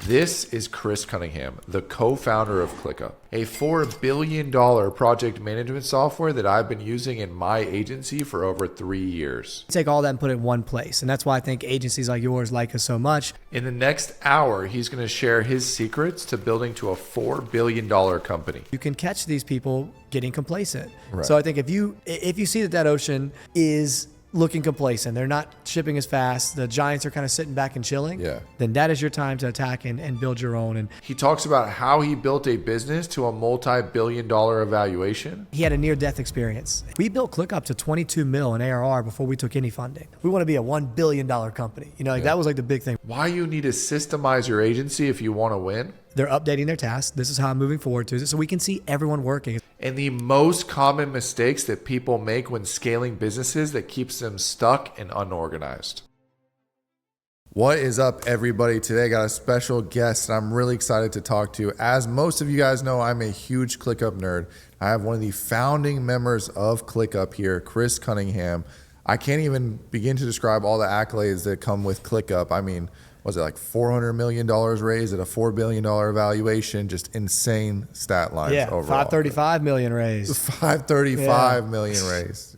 This is Chris Cunningham, the co-founder of ClickUp, a $4 billion project management software that I've been using in my agency for over 3 years. Take all that and put it in one place. And that's why I think agencies like yours like us so much. In the next hour, he's going to share his secrets to building to a $4 billion company. You can catch these people getting complacent. Right. So I think if you see that ocean is looking complacent, they're not shipping as fast, the giants are kind of sitting back and chilling, then that is your time to attack and build your own. And he talks about how he built a business to a multi-billion dollar evaluation. He had a near-death experience. We built ClickUp to 22 mil in ARR before we took any funding. We want to be a $1 billion company. That was like the big thing. Why you need to systemize your agency if you want to win? They're updating their tasks. This is how I'm moving forward to it, so we can see everyone working. And the most common mistakes that people make when scaling businesses that keeps them stuck and unorganized. What is up, everybody? Today I got a special guest and I'm really excited to talk to. As most of you guys know, I'm a huge ClickUp nerd. I have one of the founding members of ClickUp here, Chris Cunningham. I can't even begin to describe all the accolades that come with ClickUp. I mean, was it like $400 million raised at a $4 billion valuation? Just insane stat lines overall. 535 million raised. 535 million raised,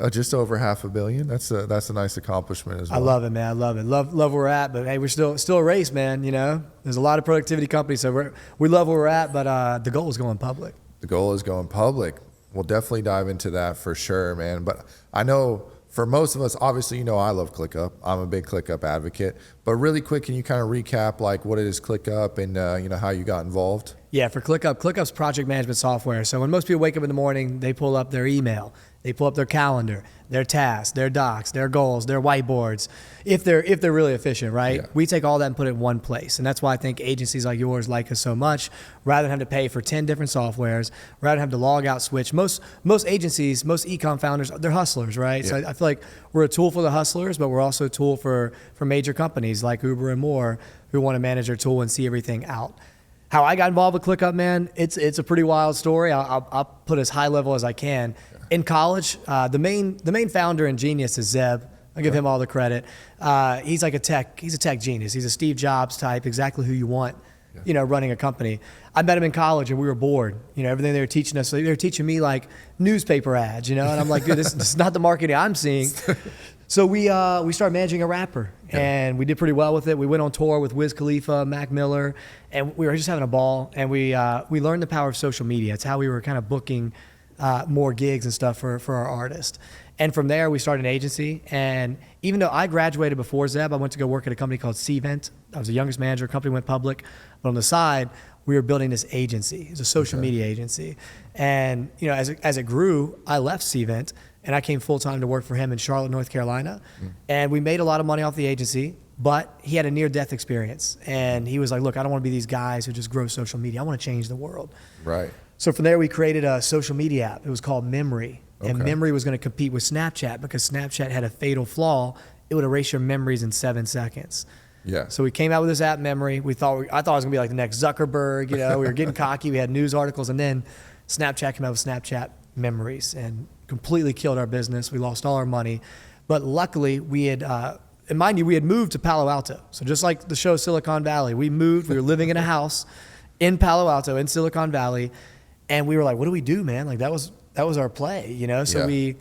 just over $500 million. That's a nice accomplishment as well. I love it, man. I love it. Love where we're at, but hey, we're still a race, man. There's a lot of productivity companies, so we love where we're at, but the goal is going public. The goal is going public. We'll definitely dive into that for sure, man. But I know for most of us, obviously, I love ClickUp. I'm a big ClickUp advocate. But really quick, can you kind of recap like what it is ClickUp and how you got involved? Yeah, for ClickUp's project management software. So when most people wake up in the morning, they pull up their email, they pull up their calendar, their tasks, their docs, their goals, their whiteboards, if they're really efficient, right? Yeah. We take all that and put it in one place. And that's why I think agencies like yours like us so much, rather than have to pay for 10 different softwares, rather than have to log out, switch. Most agencies, most e-com founders, they're hustlers, right? Yeah. So I feel like we're a tool for the hustlers, but we're also a tool for major companies like Uber and more who want to manage their tool and see everything out. How I got involved with ClickUp, man, it's a pretty wild story. I'll put as high level as I can. In college, the main founder and genius is Zeb. I give him all the credit. He's a tech genius. He's a Steve Jobs type, exactly who you want, running a company. I met him in college and we were bored. Everything they were teaching us, they were teaching me like newspaper ads, and I'm like, dude, this is not the marketing I'm seeing. So we started managing a rapper, and we did pretty well with it. We went on tour with Wiz Khalifa, Mac Miller, and we were just having a ball. And we learned the power of social media. It's how we were kind of booking more gigs and stuff for our artists. And from there, we started an agency. And even though I graduated before Zeb, I went to go work at a company called Cvent. I was the youngest manager. The company went public. But on the side, we were building this agency. It was a social media agency. And as it grew, I left Cvent. And I came full-time to work for him in Charlotte, North Carolina. And we made a lot of money off the agency, but he had a near-death experience. And he was like, look, I don't want to be these guys who just grow social media. I want to change the world. Right. So from there, we created a social media app. It was called Memory. And Memory was going to compete with Snapchat because Snapchat had a fatal flaw. It would erase your memories in 7 seconds. Yeah. So we came out with this app, Memory. I thought it was going to be like the next Zuckerberg. We were getting cocky. We had news articles. And then Snapchat came out with Snapchat Memories and completely killed our business. We lost all our money. But luckily, we had, and mind you, we had moved to Palo Alto. So just like the show Silicon Valley, we moved. We were living in a house in Palo Alto, in Silicon Valley. And we were like, what do we do, man? Like that was our play, So we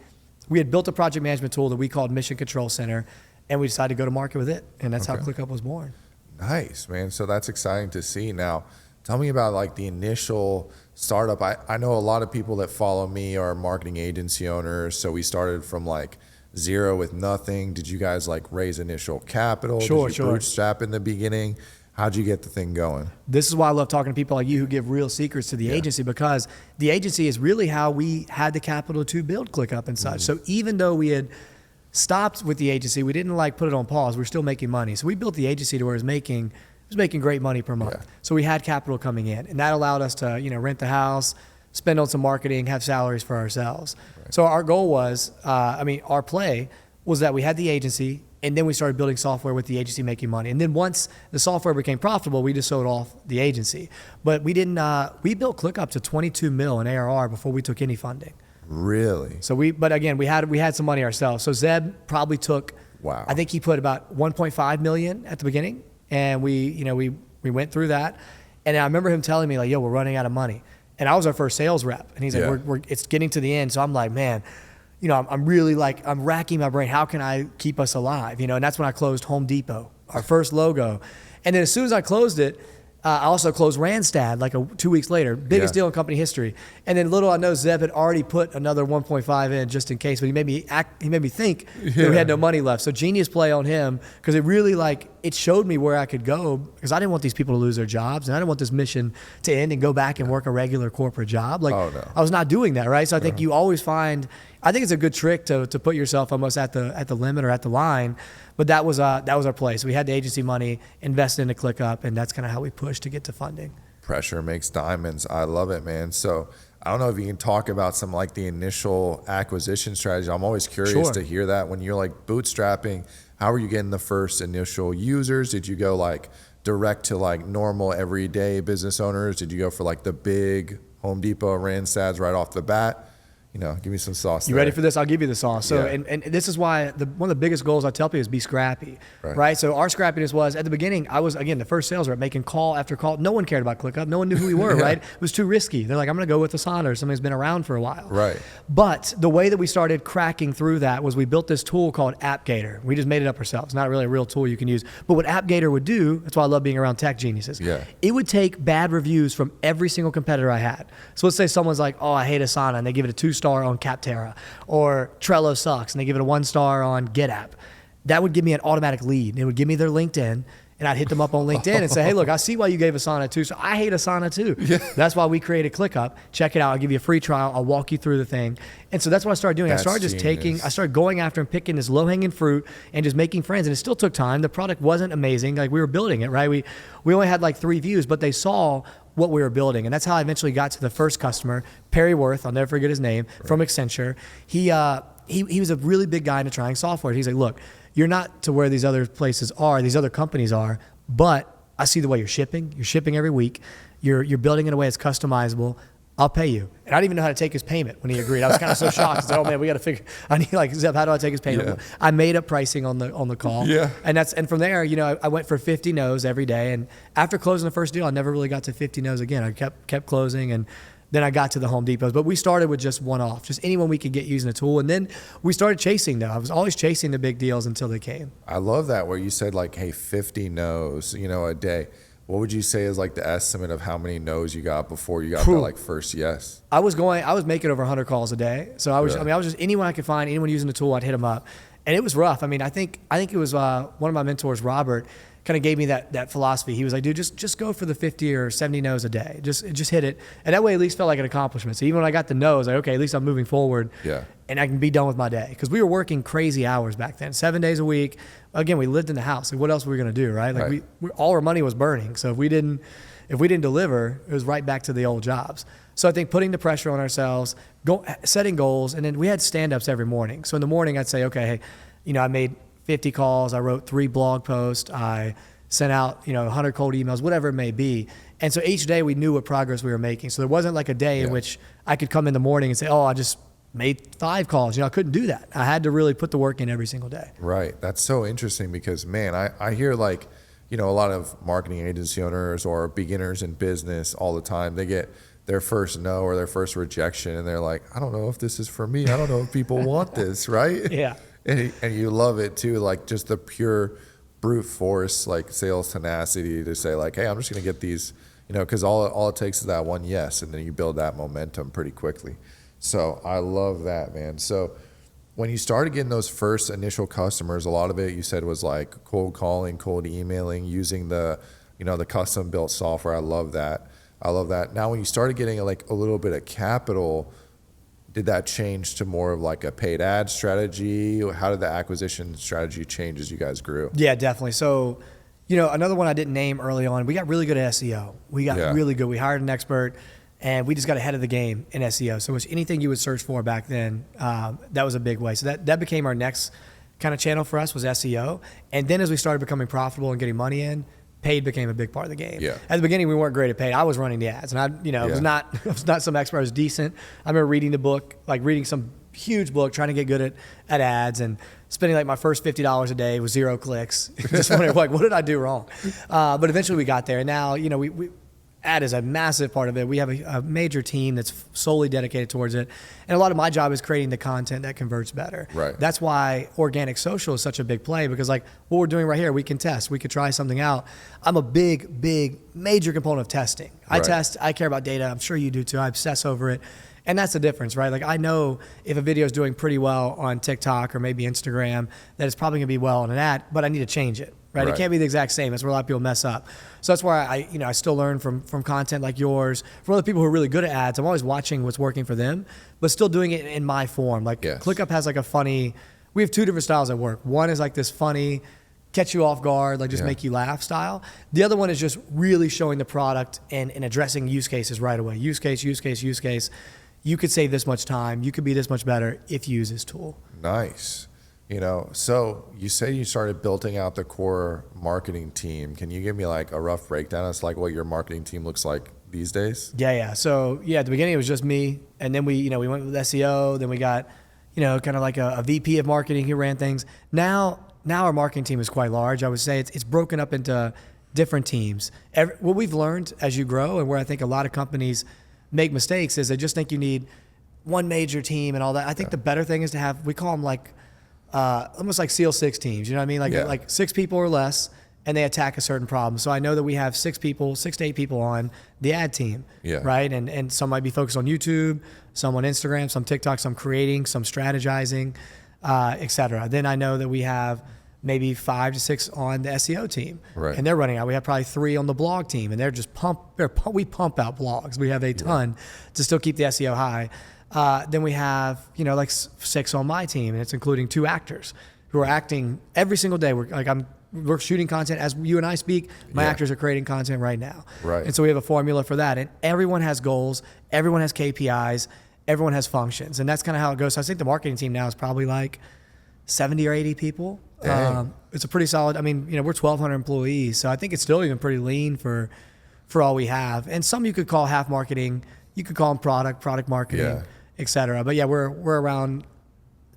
had built a project management tool that we called Mission Control Center, and we decided to go to market with it. And that's how ClickUp was born. Nice, man. So that's exciting to see. Now, tell me about like the initial startup. I know a lot of people that follow me are marketing agency owners. So we started from like zero with nothing. Did you guys like raise initial capital? Sure. Did you bootstrap in the beginning? How'd you get the thing going? This is why I love talking to people like you who give real secrets to the agency, because the agency is really how we had the capital to build ClickUp and such. So even though we had stopped with the agency, we didn't like put it on pause. We're still making money. So we built the agency to where it was making great money per month. Yeah. So we had capital coming in, and that allowed us to rent the house, spend on some marketing, have salaries for ourselves. Right. So our goal was, our play was that we had the agency, and then we started building software with the agency making money. And then once the software became profitable, we just sold off the agency. But we didn't. We built ClickUp to 22 mil in ARR before we took any funding. Really? So but again, we had some money ourselves. So Zeb probably took. Wow. I think he put about 1.5 million at the beginning, and we We went through that. And I remember him telling me like, yo, we're running out of money. And I was our first sales rep. And he's like, it's getting to the end. So I'm like, man, you know, I'm really like, I'm racking my brain. How can I keep us alive? You know, and that's when I closed Home Depot, our first logo. And then as soon as I closed it, I also closed Randstad like 2 weeks later, biggest deal in company history. And then little I know, Zeb had already put another 1.5 in just in case, but he made me think that we had no money left. So genius play on him, because it really like, it showed me where I could go, because I didn't want these people to lose their jobs, and I didn't want this mission to end and go back and work a regular corporate job. Like I was not doing that, right? So I think you always find, I think it's a good trick to put yourself almost at the limit or at the line. But that was our play. So we had the agency money, invested into ClickUp, and that's kind of how we pushed to get to funding. Pressure makes diamonds. I love it, man. So I don't know if you can talk about some like the initial acquisition strategy. I'm always curious to hear that. When you're like bootstrapping, how are you getting the first initial users? Did you go like direct to like normal everyday business owners? Did you go for like the big Home Depot, Randstads right off the bat? You know, give me some sauce. You ready for this? I'll give you the sauce. So, and this is why one of the biggest goals I tell people is be scrappy, right? So our scrappiness was, at the beginning, I was, again, the first sales rep making call after call. No one cared about ClickUp. No one knew who we were, right? It was too risky. They're like, I'm going to go with Asana or something who's been around for a while. Right. But the way that we started cracking through that was we built this tool called AppGator. We just made it up ourselves. Not really a real tool you can use. But what AppGator would do, that's why I love being around tech geniuses. It would take bad reviews from every single competitor I had. So let's say someone's like, oh, I hate Asana, and they give it a 2-star on Capterra. Or Trello sucks, and they give it a 1-star on GetApp. That would give me an automatic lead. It would give me their LinkedIn, and I'd hit them up on LinkedIn and say, hey, look, I see why you gave Asana 2, so I hate Asana too. That's why we created ClickUp. Check it out. I'll give you a free trial. I'll walk you through the thing. And so that's what I started doing. I started going after and picking this low-hanging fruit and just making friends. And it still took time. The product wasn't amazing. Like, we were building it, right? We only had like 3 views, but they saw what we were building. And that's how I eventually got to the first customer, Perry Worth, I'll never forget his name, from Accenture. He was a really big guy into trying software. He's like, look, you're not to where these other places are, these other companies are, but I see the way you're shipping every week. You're building in a way that's customizable. I'll pay you. And I didn't even know how to take his payment when he agreed. I was kind of so shocked. I said, oh man, we got to figure, I need like, Zeb, how do I take his payment? I made up pricing on the call. And from there, you know, I went for 50 no's every day. And after closing the first deal, I never really got to 50 no's again. I kept closing, and then I got to the Home Depots. But we started with just one-off, just anyone we could get using the tool. And then we started chasing them. I was always chasing the big deals until they came. I love that, where you said like, hey, 50 no's, you know, a day. What would you say is like the estimate of how many no's you got before you got that like first yes? I was making over 100 calls a day. So I was just, anyone I could find, anyone using the tool, I'd hit them up. And it was rough. I mean, I think it was one of my mentors, Robert, kind of gave me that philosophy. He was like, dude, just go for the 50 or 70 no's a day. Just hit it. And that way at least felt like an accomplishment. So even when I got the no's, like, okay, at least I'm moving forward. And I can be done with my day. Because we were working crazy hours back then, 7 days a week. Again, we lived in the house. Like, what else were we going to do, right? Like we all our money was burning. So if we didn't deliver, it was right back to the old jobs. So I think putting the pressure on ourselves, setting goals, and then we had stand-ups every morning. So in the morning, I'd say, okay, hey, you know, I made 50 calls, I wrote 3 blog posts, I sent out, 100 cold emails, whatever it may be. And so each day we knew what progress we were making. So there wasn't like a day in which I could come in the morning and say, oh, I just made 5 calls. I couldn't do that. I had to really put the work in every single day. Right. That's so interesting because, man, I hear like, a lot of marketing agency owners or beginners in business all the time. They get their first no or their first rejection and they're like, I don't know if this is for me. I don't know if people want this, right? And you love it too, like just the pure brute force, like sales tenacity to say like, hey, I'm just going to get these, because all it takes is that one yes, and then you build that momentum pretty quickly. So I love that, man. So when you started getting those first initial customers, a lot of it you said was like cold calling, cold emailing, using the, the custom built software. I love that. Now, when you started getting like a little bit of capital, did that change to more of like a paid ad strategy? How did the acquisition strategy change as you guys grew? Yeah, definitely. So, another one I didn't name early on, we got really good at SEO. We got really good. We hired an expert and we just got ahead of the game in SEO. So anything you would search for back then, that was a big way. So that became our next kind of channel for us was SEO. And then as we started becoming profitable and getting money in, paid became a big part of the game. At the beginning, we weren't great at paid. I was running the ads, and I was not some expert. I was decent. I remember reading the book, like reading some huge book, trying to get good at ads, and spending like my first $50 a day with 0 clicks. Just wondering like, what did I do wrong? But eventually we got there. And now, you know, we ad is a massive part of it. We have a major team that's solely dedicated towards it. And a lot of my job is creating the content that converts better. Right. That's why organic social is such a big play, because like what we're doing right here, we can test, we could try something out. I'm a big major component of testing. I test, I care about data. I'm sure you do too. I obsess over it. And that's the difference, right? Like I know if a video is doing pretty well on TikTok or maybe Instagram, that it's probably gonna be well on an ad, but I need to change it. Right? It can't be the exact same. That's where a lot of people mess up. So that's why I still learn from content like yours, from other people who are really good at ads. I'm always watching what's working for them, but still doing it in my form. Like ClickUp has like we have 2 different styles at work. One is like this funny, catch you off guard, like just make you laugh style. The other one is just really showing the product and addressing use cases right away. Use case. You could save this much time. You could be this much better if you use this tool. Nice. You know, so you say you started building out the core marketing team. Can you give me like a rough breakdown as like what your marketing team looks like these days? Yeah. So at the beginning it was just me, and then we went with SEO. Then we got, kind of like a VP of marketing who ran things. Now our marketing team is quite large. I would say it's broken up into different teams. What we've learned as you grow, and where I think a lot of companies make mistakes, is they just think you need one major team and all that. I think the better thing is to have, we call them like almost like SEAL 6 teams, you know what I mean? Like 6 people or less, and they attack a certain problem. So I know that we have 6 to 8 people on the ad team, right? And some might be focused on YouTube, some on Instagram, some TikTok, some creating, some strategizing, et cetera. Then I know that we have maybe 5 to 6 on the SEO team, and they're running out. We have probably 3 on the blog team, and they're just we pump out blogs. We have a ton to still keep the SEO high. Then we have, like 6 on my team, and it's including 2 actors who are acting every single day. We're shooting content as you and I speak. My actors are creating content right now. Right. And so we have a formula for that. And everyone has goals. Everyone has KPIs. Everyone has functions. And that's kind of how it goes. So I think the marketing team now is probably like 70 or 80 people. It's a pretty solid, we're 1,200 employees. So I think it's still even pretty lean for all we have. And some you could call half marketing. You could call them product marketing, et cetera. But we're around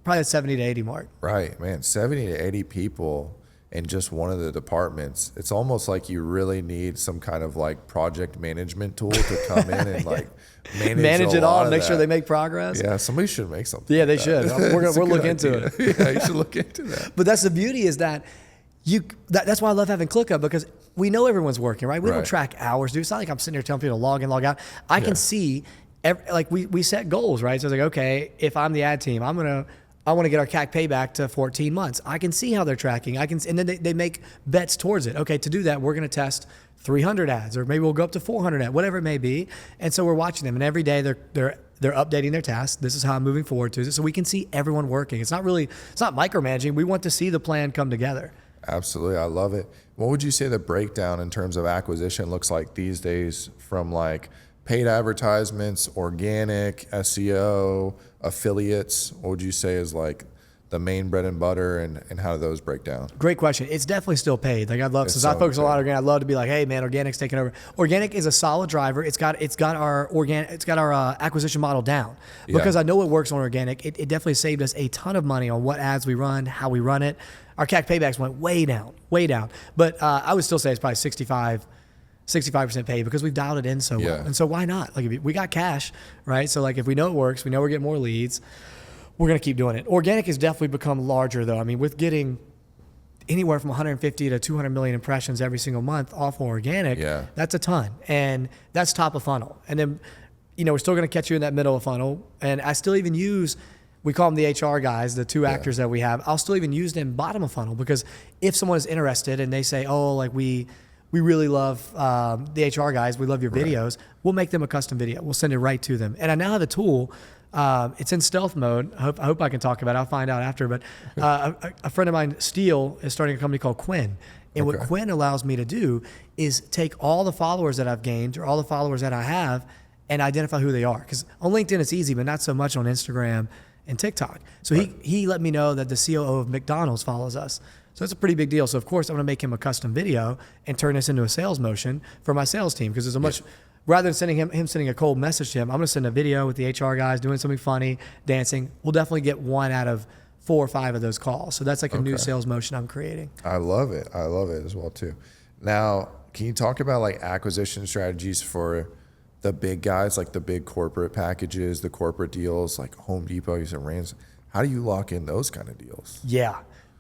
probably at 70 to 80 mark. Right, man. 70 to 80 people in just one of the departments. It's almost like you really need some kind of like project management tool to come in and like manage it all, make sure they make progress. Yeah, somebody should make something. Yeah, they should. We'll look into it. Yeah, you should look into that. But that's the beauty, is that that's why I love having ClickUp, because we know everyone's working, right? We don't track hours, dude. It's not like I'm sitting here telling people to log in, log out. I can see, we set goals, right? So it's like, okay, if I'm the ad team, I want to get our CAC payback to 14 months. I can see how they're tracking. And then they make bets towards it. Okay, to do that, we're going to test 300 ads, or maybe we'll go up to 400 ads, whatever it may be. And so we're watching them, and every day they're updating their tasks. This is how I'm moving forward to it. So we can see everyone working. It's not micromanaging. We want to see the plan come together. Absolutely. I love it. What would you say the breakdown in terms of acquisition looks like these days, from like paid advertisements, organic, SEO, affiliates? What would you say is like the main bread and butter, and how do those break down? Great question. It's definitely still paid. Like since I focus a lot on organic, I'd love to be like, hey man, organic's taking over. Organic is a solid driver. It's got our acquisition model down, because I know it works on organic. It definitely saved us a ton of money on what ads we run, how we run it. Our CAC paybacks went way down. But I would still say it's probably 65% paid, because we've dialed it in so well. And so why not? Like, if we got cash, right? So like if we know it works, we know we're getting more leads, we're going to keep doing it. Organic has definitely become larger though. With getting anywhere from 150 to 200 million impressions every single month off organic, that's a ton. And that's top of funnel. And then, we're still going to catch you in that middle of funnel. And I still even use, we call them the HR guys, the 2 actors that we have. I'll still even use them bottom of funnel, because if someone is interested and they say, oh, like we really love the HR guys, we love your videos, we'll make them a custom video. We'll send it right to them. And I now have a tool. It's in stealth mode. I hope I can talk about it. I'll find out after. But a friend of mine, Steele, is starting a company called Quinn. And what Quinn allows me to do is take all the followers that I've gained, or all the followers that I have, and identify who they are. Because on LinkedIn it's easy, but not so much on Instagram and TikTok. So he let me know that the COO of McDonald's follows us. So that's a pretty big deal. So of course I'm going to make him a custom video and turn this into a sales motion for my sales team, because there's a much, rather than sending him sending a cold message to him, I'm going to send a video with the HR guys doing something funny, dancing. We'll definitely get 1 out of 4 or 5 of those calls. So that's like a new sales motion I'm creating. I love it. I love it as well too. Now, can you talk about like acquisition strategies for the big guys, like the big corporate packages, the corporate deals, like Home Depot, you said Rand's. How do you lock in those kind of deals? Yeah,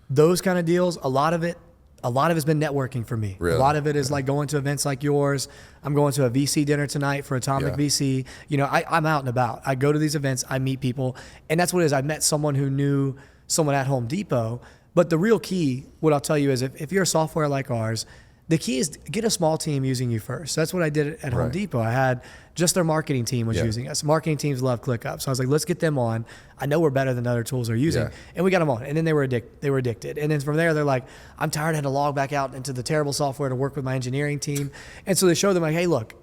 those kind of deals, a lot of it has been networking for me. Really? A lot of it is like going to events like yours. I'm going to a VC dinner tonight for Atomic VC. You know, I'm out and about. I go to these events, I meet people, and that's what it is. I met someone who knew someone at Home Depot. But the real key, what I'll tell you is if you're a software like ours, the key is get a small team using you first. So that's what I did at Home Depot. I had just their marketing team was using us. Marketing teams love ClickUp. So I was like, let's get them on. I know we're better than other tools they're using. And we got them on. And then they were addicted. And then from there, they're like, I'm tired. I had to log back out into the terrible software to work with my engineering team. And so they showed them like, hey, look,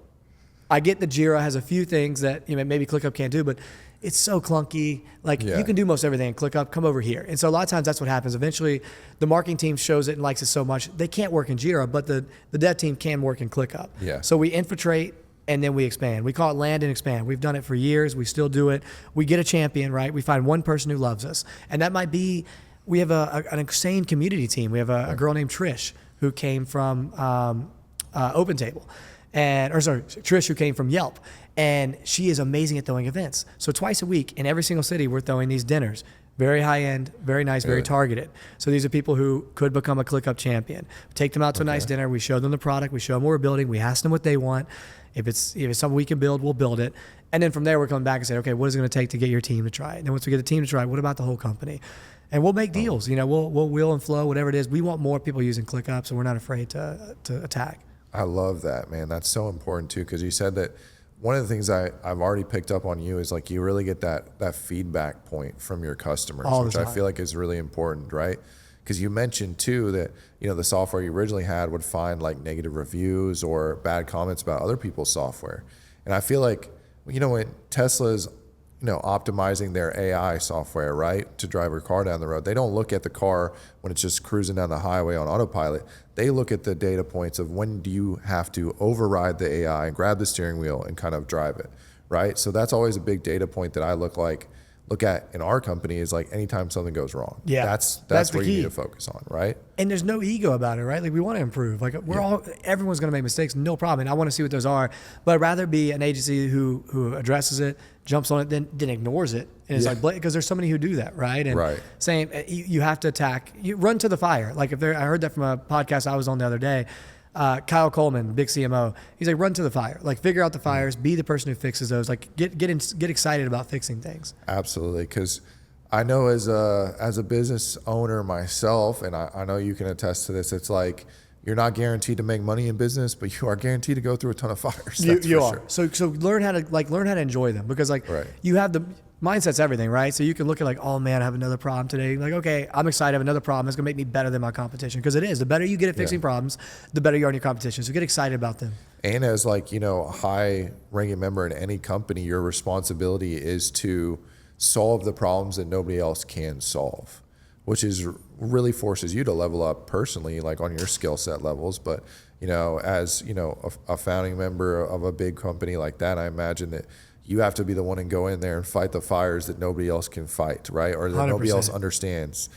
I get the Jira has a few things that maybe ClickUp can't do, but it's so clunky. Like you can do most everything in ClickUp. Come over here. And so a lot of times that's what happens. Eventually, the marketing team shows it and likes it so much they can't work in Jira, but the dev team can work in ClickUp. So we infiltrate and then we expand. We call it land and expand. We've done it for years. We still do it. We get a champion, right? We find one person who loves us, and that might be. We have an insane community team. We have a girl named Trish who came from OpenTable. Trish, who came from Yelp, and she is amazing at throwing events. So twice a week in every single city, we're throwing these dinners. Very high end, very nice, very targeted. So these are people who could become a ClickUp champion. We take them out to a nice dinner. We show them the product. We show them what we're building. We ask them what they want. If it's something we can build, we'll build it. And then from there, we're coming back and say, okay, what is it going to take to get your team to try it? And then once we get the team to try it, what about the whole company? And we'll make deals. We'll wheel and flow, whatever it is. We want more people using ClickUp, so we're not afraid to attack. I love that, man. That's so important too, because you said that one of the things I've already picked up on you is like you really get that feedback point from your customers, which I feel like is really important, right? Because you mentioned too that the software you originally had would find like negative reviews or bad comments about other people's software, and I feel like when Tesla's optimizing their AI software, right, to drive your car down the road, they don't look at the car when it's just cruising down the highway on autopilot. They look at the data points of when do you have to override the AI and grab the steering wheel and kind of drive it, right? So that's always a big data point that I look at in our company is like anytime something goes wrong. Yeah, that's where you need to focus on, right? And there's no ego about it, right? Like we want to improve. Like everyone's going to make mistakes, no problem. And I want to see what those are. But I'd rather be an agency who addresses it, jumps on it, then ignores it. And it's like, because there's so many who do that, right? And saying you have to attack, you run to the fire. Like I heard that from a podcast I was on the other day. Kyle Coleman, big CMO, he's like, run to the fire, like figure out the fires, be the person who fixes those, like get excited about fixing things. Absolutely. Because I know as a business owner myself, and I know you can attest to this, it's like you're not guaranteed to make money in business, but you are guaranteed to go through a ton of fires. You are. Sure. So learn how to enjoy them, because you have the mindset's everything, right? So you can look at like, oh man, I have another problem today. Like, okay, I'm excited. I have another problem. It's gonna make me better than my competition, because it is. The better you get at fixing problems, the better you are in your competition. So get excited about them. And as a high-ranking member in any company, your responsibility is to solve the problems that nobody else can solve, which is really forces you to level up personally, like on your skill set levels. But as a founding member of a big company like that, I imagine that you have to be the one and go in there and fight the fires that nobody else can fight, right? Or that 100%. Nobody else understands.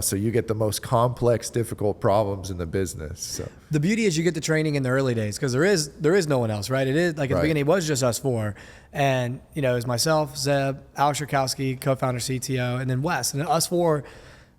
So you get the most complex, difficult problems in the business. So the beauty is you get the training in the early days, because there is no one else, right? It is like at the beginning, it was just us four, and it was myself, Zeb, Alex Shirkowski, co-founder, CTO, and then Wes, and us four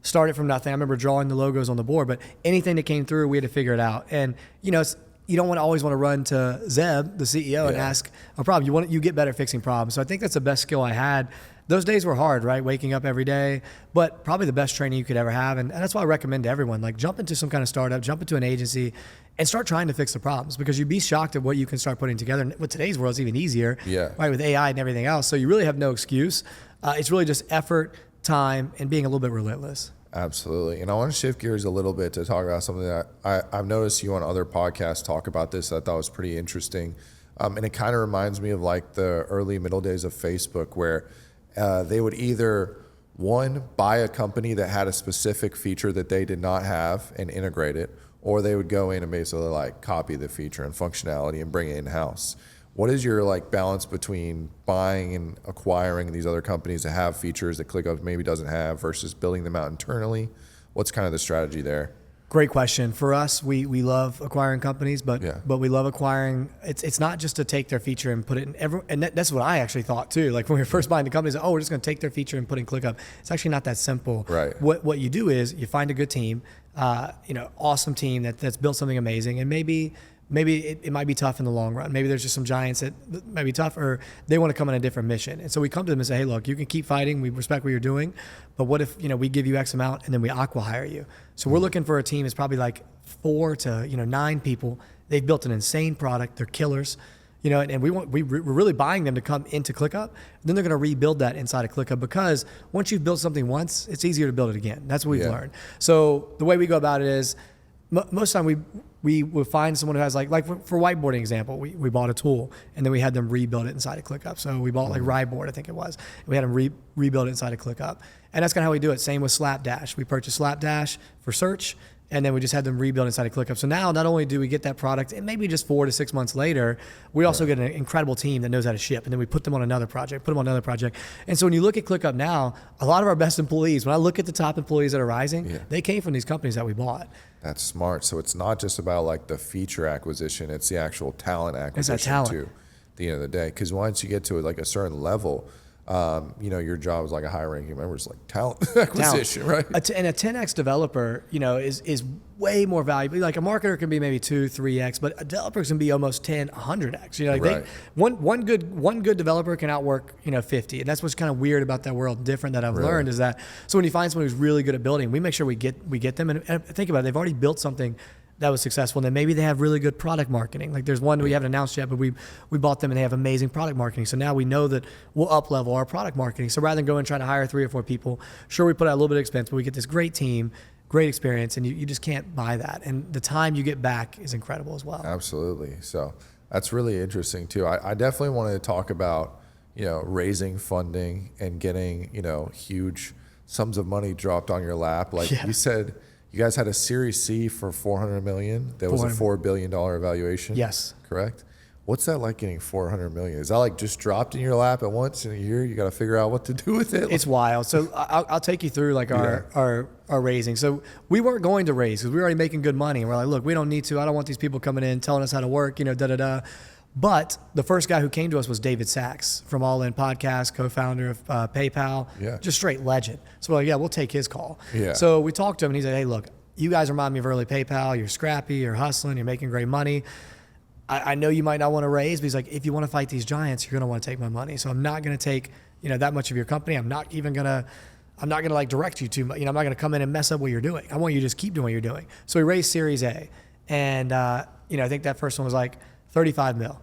started from nothing. I remember drawing the logos on the board, but anything that came through, we had to figure it out. And you don't always want to run to Zeb, the CEO, and ask a problem. You get better at fixing problems. So I think that's the best skill I had. Those days were hard, right? Waking up every day, but probably the best training you could ever have. And that's why I recommend to everyone, like jump into some kind of startup, jump into an agency, and start trying to fix the problems, because you'd be shocked at what you can start putting together. And with today's world, it's even easier, right? With AI and everything else. So you really have no excuse. It's really just effort, time, and being a little bit relentless. Absolutely. And I want to shift gears a little bit to talk about something that I've noticed you on other podcasts talk about this. I thought was pretty interesting. And it kind of reminds me of like the early middle days of Facebook, where they would either buy a company that had a specific feature that they did not have and integrate it, or they would go in and basically like copy the feature and functionality and bring it in-house. What is your like balance between buying and acquiring these other companies that have features that ClickUp maybe doesn't have versus building them out internally? What's kind of the strategy there? Great question. For us, we love acquiring companies, but Yeah. but we love acquiring. It's not just to take their feature and put it in that's what I actually thought too. Like when we were first buying the companies, oh, we're just going to take their feature and put in ClickUp. It's actually not that simple. Right. What you do is you find a good team, awesome team that's built something amazing, and maybe it might be tough in the long run. Maybe there's just some giants that might be tough, or they want to come on a different mission. And so we come to them and say, hey, look, you can keep fighting. We respect what you're doing. But what if, we give you X amount and then we acqui-hire you? So we're looking for a team that's probably like 4 to 9 people. They've built an insane product. They're killers. And we're really buying them to come into ClickUp. Then they're going to rebuild that inside of ClickUp, because once you've built something once, it's easier to build it again. That's what we've learned. So the way we go about it is, most of the time we will find someone who has like for whiteboarding example, we bought a tool and then we had them rebuild it inside of ClickUp. So we bought like Ryboard, I think it was. We had them rebuild it inside of ClickUp. And that's kind of how we do it. Same with Slapdash. We purchased Slapdash for search, and then we just had them rebuild inside of ClickUp. So now not only do we get that product, and maybe just 4 to 6 months later, we also get an incredible team that knows how to ship. And then we put them on another project, And so when you look at ClickUp now, a lot of our best employees, when I look at the top employees that are rising, they came from these companies that we bought. That's smart. So it's not just about like the feature acquisition, it's the actual talent acquisition too, at the end of the day. Because once you get to like a certain level, your job is like a high ranking member, is like talent acquisition, right? And a 10x developer, is way more valuable. Like a marketer can be maybe 2, 3x, but a developer can be almost 10, 100x. One good developer can outwork 50, and that's what's kind of weird about that world. Different that I've learned is that, so when you find someone who's really good at building, we make sure we get them. And think about it, they've already built something that was successful, and then maybe they have really good product marketing. Like there's one we haven't announced yet, but we bought them and they have amazing product marketing. So now we know that we'll up level our product marketing. So rather than go and try to hire 3 or 4 people, sure, we put out a little bit of expense, but we get this great team, great experience, and you just can't buy that. And the time you get back is incredible as well. Absolutely. So that's really interesting too. I definitely wanted to talk about, raising funding and getting, huge sums of money dropped on your lap. Like you said, you guys had a Series C for $400 million. That was a $4 billion valuation. Yes. Correct? What's that like, getting $400 million? Is that like just dropped in your lap at once in a year? You got to figure out what to do with it. It's wild. So I'll take you through like our raising. So we weren't going to raise because we were already making good money. And we're like, look, we don't need to. I don't want these people coming in telling us how to work, But the first guy who came to us was David Sachs from All In Podcast, co-founder of PayPal, just straight legend. So we're like, we'll take his call. Yeah. So we talked to him and he said, hey, look, you guys remind me of early PayPal. You're scrappy, you're hustling, you're making great money. I know you might not want to raise, but he's like, if you want to fight these giants, you're going to want to take my money. So I'm not going to take, that much of your company. I'm not going to like direct you too much. I'm not going to come in and mess up what you're doing. I want you to just keep doing what you're doing. So we raised Series A. And, I think that first one was like 35 mil.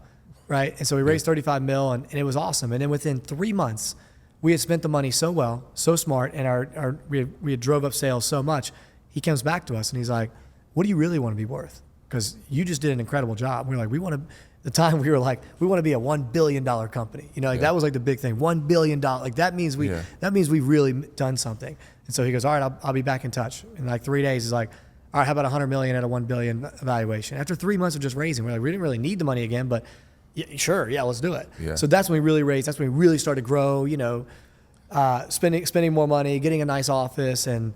Right. And so we raised 35 mil and it was awesome. And then within 3 months, we had spent the money so well, so smart, and we had drove up sales so much. He comes back to us and he's like, what do you really want to be worth? Because you just did an incredible job. We were like, we want to be a $1 billion company. That was like the big thing, $1 billion. Like that means we've really done something. And so he goes, all right, I'll be back in touch. In like 3 days, he's like, all right, how about 100 million at a 1 billion valuation? After 3 months of just raising, we're like, we didn't really need the money again, but sure, let's do it. Yeah. So that's when we really raised. That's when we really started to grow. Spending more money, getting a nice office, and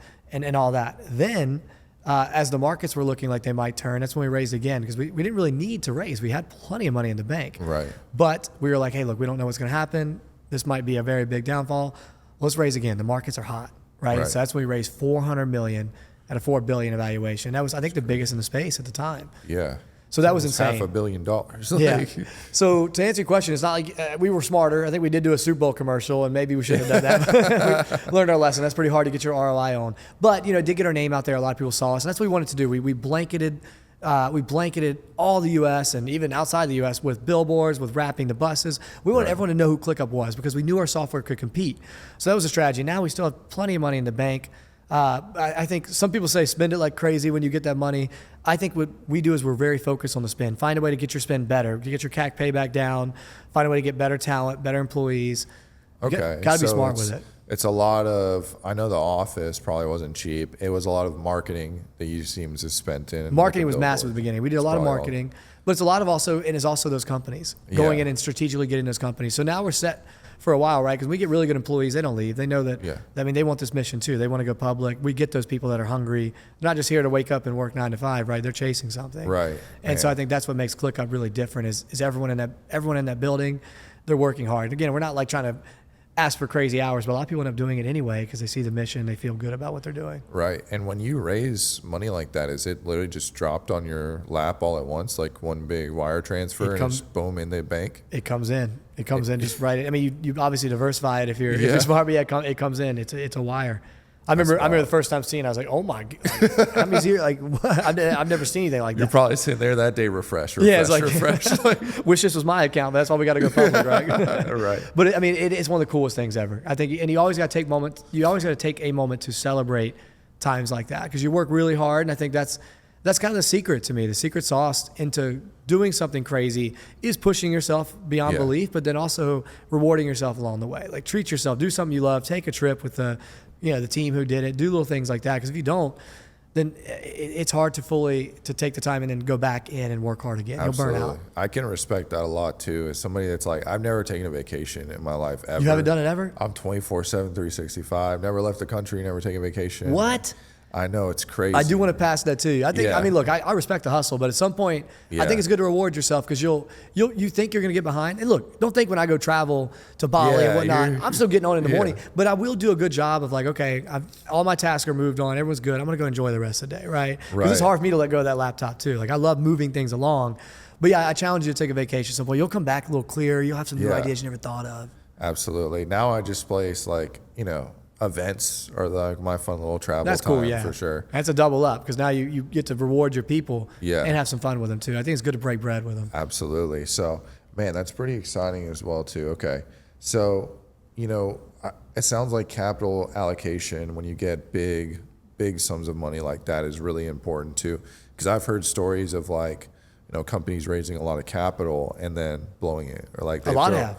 all that. Then, as the markets were looking like they might turn, that's when we raised again because we didn't really need to raise. We had plenty of money in the bank. Right. But we were like, hey, look, we don't know what's going to happen. This might be a very big downfall. Let's raise again. The markets are hot, right? So that's when we raised $400 million at a $4 billion evaluation. That was, I think, the biggest in the space at the time. Yeah. So that was insane. $500 million. Yeah. So to answer your question, it's not like we were smarter. I think we did do a Super Bowl commercial, and maybe we shouldn't have done that. We learned our lesson. That's pretty hard to get your ROI on. But did get our name out there. A lot of people saw us, and that's what we wanted to do. We blanketed all the U.S. and even outside the U.S. with billboards, with wrapping the buses. We wanted everyone to know who ClickUp was because we knew our software could compete. So that was a strategy. Now we still have plenty of money in the bank. I think some people say spend it like crazy when you get that money. I think what we do is we're very focused on the spend. Find a way to get your spend better, to get your CAC payback down, find a way to get better talent, better employees. Okay. Got to be smart with it. It's a lot of, I know the office probably wasn't cheap. It was a lot of marketing that you seems to spent in. Marketing was massive at the beginning. We did a lot of marketing, but it's a lot of also, and it's also those companies going in and strategically getting those companies. So now we're set for a while, right? Because we get really good employees. They don't leave. They know that, I mean, they want this mission too. They want to go public. We get those people that are hungry. They're not just here to wake up and work 9 to 5, right? They're chasing something. Right. And so I think that's what makes ClickUp really different is everyone in that building, they're working hard. Again, we're not like trying to ask for crazy hours, but a lot of people end up doing it anyway because they see the mission, they feel good about what they're doing. Right. And when you raise money like that, is it literally just dropped on your lap all at once, like one big wire transfer and just boom in the bank? It comes in. It comes in just right. I mean, you obviously diversify it if you're smart, but it comes in. It's a wire. I remember the first time seeing it, I was like, oh my God. I mean, like, what? I've never seen anything like that. You're probably sitting there that day refreshed. It's like, wish this was my account, but that's why we got to go public, right? Right. But I mean, it's one of the coolest things ever. I think, and you always got to take a moment to celebrate times like that because you work really hard. And I think that's kind of the secret to me. The secret sauce into doing something crazy is pushing yourself beyond belief, but then also rewarding yourself along the way. Like treat yourself, do something you love, take a trip with the team who did it, do little things like that. Because if you don't, then it's hard to take the time and then go back in and work hard again. Absolutely. You'll burn out. I can respect that a lot too. As somebody that's like, I've never taken a vacation in my life ever. You haven't done it ever? I'm 24/7, 365. Never left the country, never taken a vacation. What? I know, it's crazy. I do want to pass that too. I think. I mean, look, I respect the hustle, but at some point, I think it's good to reward yourself because you think you're going to get behind. And look, don't think when I go travel to Bali and whatnot, I'm still getting on in the morning. But I will do a good job of like, okay, all my tasks are moved on. Everyone's good. I'm going to go enjoy the rest of the day, right? Because it's hard for me to let go of that laptop too. Like I love moving things along. But yeah, I challenge you to take a vacation. So you'll come back a little clearer. You'll have some new ideas you never thought of. Absolutely. Now I just place like, events are like my fun little travel That's time cool, for sure. That's a double up because now you get to reward your people and have some fun with them too. I think it's good to break bread with them. Absolutely. So, man, that's pretty exciting as well too. Okay. So, it sounds like capital allocation when you get big sums of money like that is really important too. Because I've heard stories of like, companies raising a lot of capital and then blowing it, or like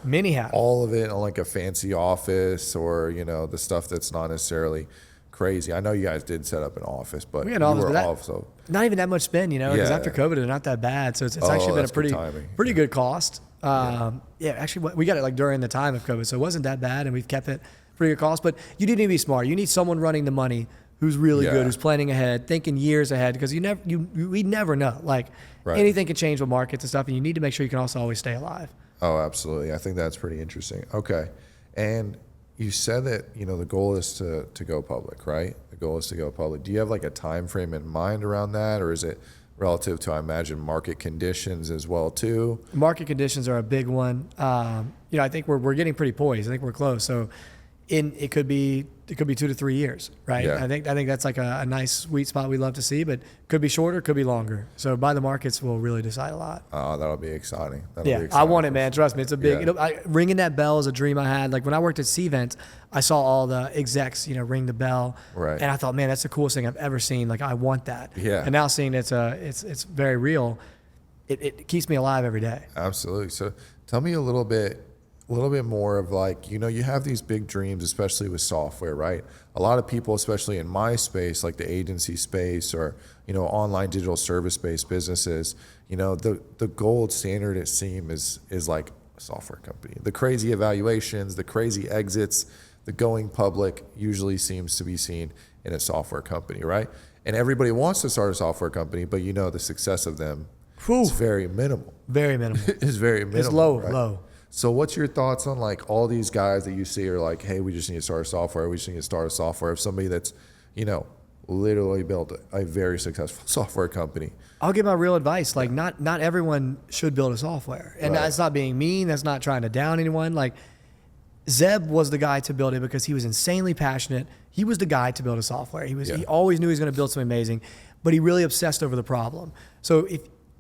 many have all of it on like a fancy office, or the stuff that's not necessarily crazy. I know you guys did set up an office, but we had an office, not even that much spend, because after COVID, they're not that bad. So it's actually been a pretty good cost. Actually, we got it like during the time of COVID, so it wasn't that bad, and we've kept it pretty good cost. But you do need to be smart. You need someone running the money who's really good, who's planning ahead, thinking years ahead, because we never know. Like anything can change with markets and stuff, and you need to make sure you can also always stay alive. Oh, absolutely. I think that's pretty interesting. Okay. And you said that, the goal is to go public, right? The goal is to go public. Do you have like a time frame in mind around that, or is it relative to, I imagine, market conditions as well too? Market conditions are a big one. I think we're getting pretty poised. I think we're close. So it could be 2 to 3 years, right? Yeah. I think that's like a nice sweet spot we love to see, but could be shorter, could be longer. So by the markets will really decide a lot. Oh, that'll be exciting. I want it, man. Trust me, it's a big. Ringing that bell is a dream I had. Like when I worked at Cvent, I saw all the execs, ring the bell, right? And I thought, man, that's the coolest thing I've ever seen. Like I want that. Yeah. And now seeing it's very real, it keeps me alive every day. Absolutely. So tell me a little bit more of like, you have these big dreams, especially with software, right? A lot of people, especially in my space, like the agency space or, online digital service-based businesses, the gold standard, it seems, is like a software company. The crazy evaluations, the crazy exits, the going public usually seems to be seen in a software company, right? And everybody wants to start a software company, but the success of them is very minimal. Very minimal. It's very minimal. It's low, right? low. So what's your thoughts on like all these guys that you see are like, hey, we just need to start a software. We just need to start a software. If somebody that's, literally built a very successful software company. I'll give my real advice. Like not everyone should build a software. And that's not being mean. That's not trying to down anyone. Like Zeb was the guy to build it because he was insanely passionate. He was the guy to build a software. He always knew he was going to build something amazing, but he really obsessed over the problem. So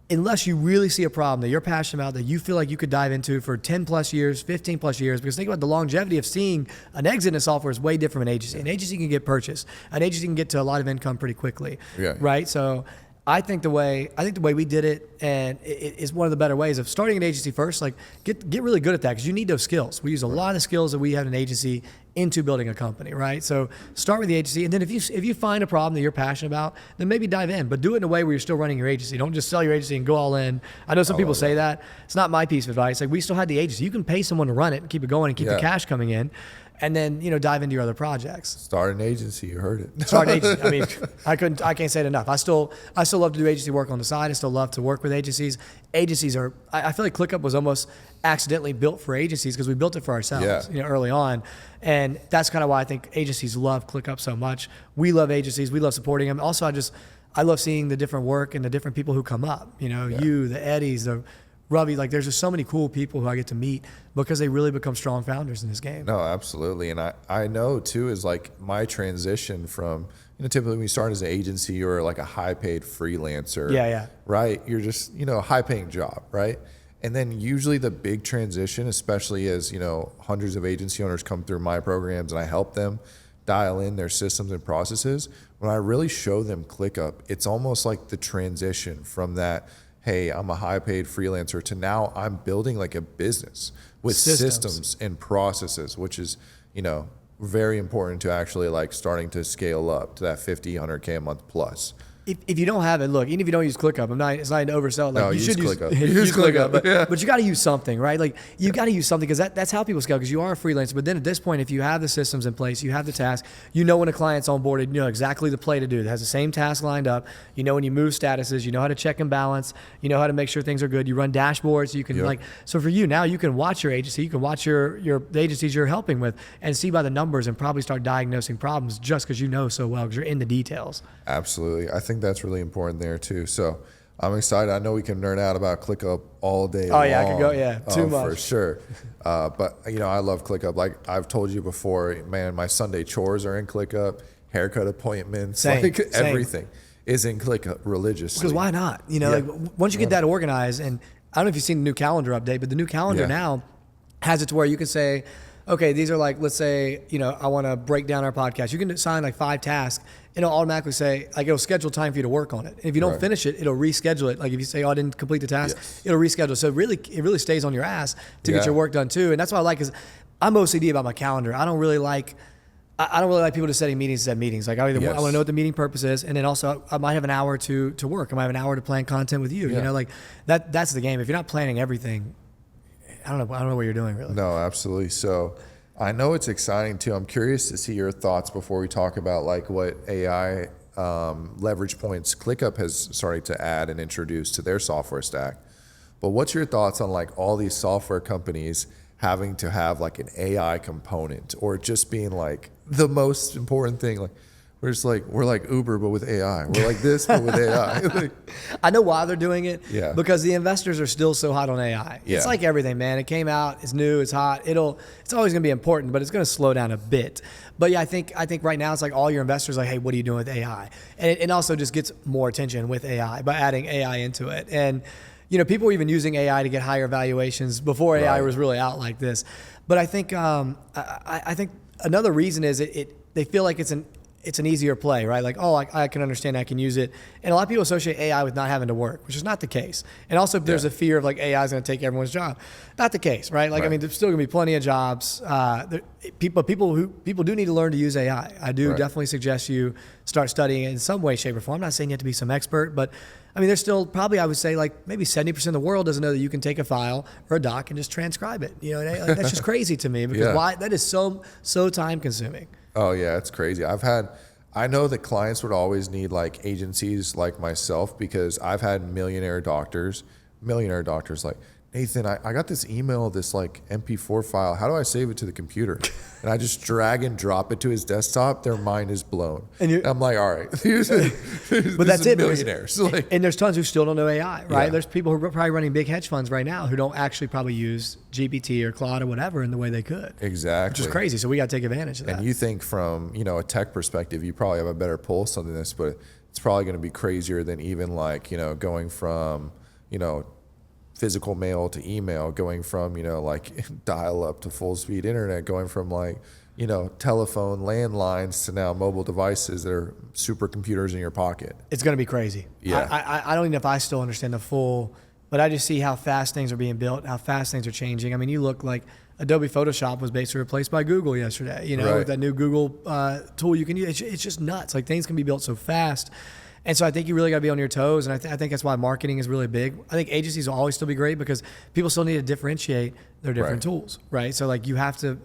unless you really see a problem that you're passionate about, that you feel like you could dive into for 10 plus years, 15 plus years, because think about the longevity of seeing an exit in a software is way different from an agency. An agency can get purchased. An agency can get to a lot of income pretty quickly, right? So I think the way we did it, and it is one of the better ways of starting an agency first. Like get really good at that because you need those skills. We use a lot of skills that we have in an agency into building a company, right? So start with the agency, and then if you find a problem that you're passionate about, then maybe dive in, but do it in a way where you're still running your agency. Don't just sell your agency and go all in. I know some people say that. It's not my piece of advice. Like, we still had the agency. You can pay someone to run it and keep it going and keep the cash coming in, and then dive into your other projects. Start an agency. You heard it. Start an agency. I mean, I can't say it enough. I still love to do agency work on the side. I still love to work with agencies. Agencies are. I feel like ClickUp was almost accidentally built for agencies because we built it for ourselves, early on, and that's kind of why I think agencies love ClickUp so much. We love agencies. We love supporting them. Also, I love seeing the different work and the different people who come up. You, the Eddies, the Ravi, like, there's just so many cool people who I get to meet because they really become strong founders in this game. No, absolutely. And I know too, is like my transition from, typically when you start as an agency or like a high paid freelancer, right? You're just, a high paying job, right? And then usually the big transition, especially as, hundreds of agency owners come through my programs and I help them dial in their systems and processes, when I really show them ClickUp, it's almost like the transition from that, hey, I'm a high paid freelancer, to now I'm building like a business with systems and processes, which is, very important to actually like starting to scale up to that 50, 100K a month plus. If you don't have it, look, even if you don't use ClickUp, it's not an oversell. Like, no, you should ClickUp. use ClickUp, but you got to use something, right? Like, you got to use something because that's how people scale. Because you are a freelancer, but then at this point, if you have the systems in place, you have the task, when a client's onboarded, you know exactly the play to do. That has the same task lined up. When you move statuses, you know how to check and balance. You know how to make sure things are good. You run dashboards. You can so for you now, you can watch your agency, you can watch the agencies you're helping with, and see by the numbers and probably start diagnosing problems just because you know so well because you're in the details. Absolutely, I think that's really important there too. So I'm excited. I know we can nerd out about ClickUp all day long. Oh yeah, I could go too much. For sure. But I love ClickUp. Like I've told you before, man, my Sunday chores are in ClickUp, haircut appointments, everything is in ClickUp religiously. Because why not? Like once you get that organized, and I don't know if you've seen the new calendar update, but the new calendar now has it to where you can say, okay, these are like, let's say, I want to break down our podcast. You can assign like 5 tasks, and it'll automatically say, like, it'll schedule time for you to work on it. And if you don't finish it, it'll reschedule it. Like if you say, oh, I didn't complete the task, it'll reschedule. So it really stays on your ass to get your work done too. And that's what I like, is I'm OCD about my calendar. I don't really like people just setting meetings to set meetings. Like I want to know what the meeting purpose is, and then also I might have an hour to work. I might have an hour to plan content with you. Like that's the game. If you're not planning everything, I don't know what you're doing really. No, absolutely. So I know it's exciting too. I'm curious to see your thoughts before we talk about like what AI leverage points ClickUp has started to add and introduce to their software stack. But what's your thoughts on like all these software companies having to have like an AI component, or just being like the most important thing? Like we're like Uber but with AI. We're like this but with AI. I know why they're doing it. Yeah. Because the investors are still so hot on AI. Yeah. It's like everything, man. It came out, it's new, it's hot. It's always gonna be important, but it's gonna slow down a bit. But yeah, I think right now it's like all your investors are like, hey, what are you doing with AI? And it also just gets more attention with AI by adding AI into it. And people were even using AI to get higher valuations before AI was really out like this. But I think I think another reason is they feel like it's an easier play, right? Like, oh, I can understand, I can use it. And a lot of people associate AI with not having to work, which is not the case. And also there's a fear of like AI is going to take everyone's job. Not the case, right? Like, I mean, there's still going to be plenty of jobs. People do need to learn to use AI. I do definitely suggest you start studying it in some way, shape, or form. I'm not saying you have to be some expert, but I mean, there's still probably, I would say, like maybe 70% of the world doesn't know that you can take a file or a doc and just transcribe it. And that's just crazy to me, because why? That is so time consuming. Oh yeah, it's crazy. I know that clients would always need like agencies like myself, because I've had millionaire doctors like, Nathan, I got this email, this like MP4 file. How do I save it to the computer? And I just drag and drop it to his desktop. Their mind is blown. And I'm like, all right, but that's it. Millionaires. And there's tons who still don't know AI, right? Yeah. There's people who are probably running big hedge funds right now who don't actually probably use GPT or Claude or whatever in the way they could. Exactly. Which is crazy. So we got to take advantage of that. And you think from, a tech perspective, you probably have a better pulse on this, but it's probably going to be crazier than even like, going from, physical mail to email, going from, like dial up to full speed internet, going from like, telephone landlines to now mobile devices that are supercomputers in your pocket. It's going to be crazy. Yeah. I don't even know if I still understand the full but I just see how fast things are being built, how fast things are changing. I mean, you look like Adobe Photoshop was basically replaced by Google yesterday, Right. with that new Google tool you can use. It's just nuts. Like things can be built so fast. And so I think you really got to be on your toes. And I think that's why marketing is really big. I think agencies will always still be great because people still need to differentiate their different tools, right? So like you have to,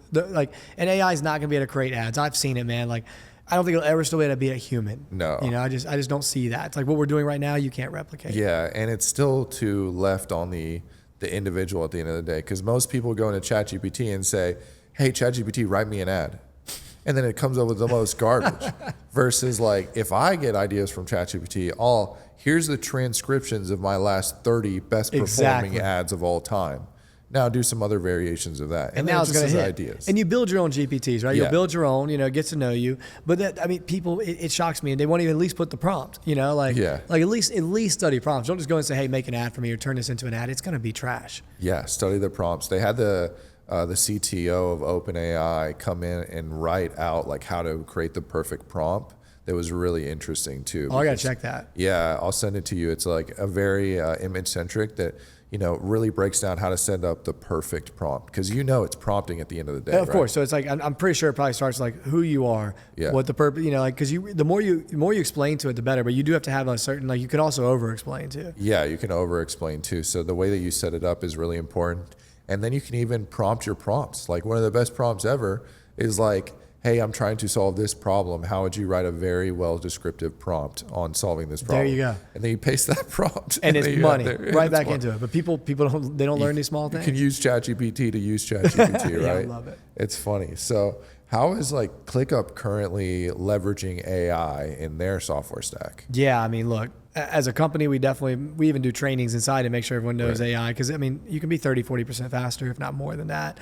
and AI is not going to be able to create ads. I've seen it, man. Like I don't think it'll ever still be able to be a human. No. I just don't see that. It's like what we're doing right now, you can't replicate. Yeah, and it's still too left on the individual at the end of the day, because most people go into ChatGPT and say, hey, ChatGPT, write me an ad. And then it comes up with the most garbage. Versus like, if I get ideas from ChatGPT, here's the transcriptions of my last 30 best performing ads of all time. Now do some other variations of that. And now it's going to hit. Ideas. And you build your own GPTs, right? Yeah. You'll build your own, it gets to know you. But people, it shocks me, and they won't even at least put the prompt, like at least study prompts. Don't just go and say, hey, make an ad for me or turn this into an ad. It's going to be trash. Yeah, study the prompts. They had the CTO of OpenAI come in and write out like how to create the perfect prompt. That was really interesting too. I got to check that. Yeah, I'll send it to you. It's like a very image centric that, really breaks down how to set up the perfect prompt, because it's prompting at the end of the day. Of course. So it's like, I'm pretty sure it probably starts like who you are, what the purpose, because the more you explain to it, the better. But you do have to have a certain, you can also over explain too. Yeah, you can over explain too. So the way that you set it up is really important. And then you can even prompt your prompts. Like one of the best prompts ever is like, hey, I'm trying to solve this problem. How would you write a very well descriptive prompt on solving this problem? There you go. And then you paste that prompt. And it's money right back into it. But people don't learn these small things. You can use ChatGPT to use ChatGPT, right? Yeah, I love it. It's funny. So how is like ClickUp currently leveraging AI in their software stack? Yeah, I mean, look, as a company, we even do trainings inside to make sure everyone knows AI, because you can be 30-40% faster, if not more than that.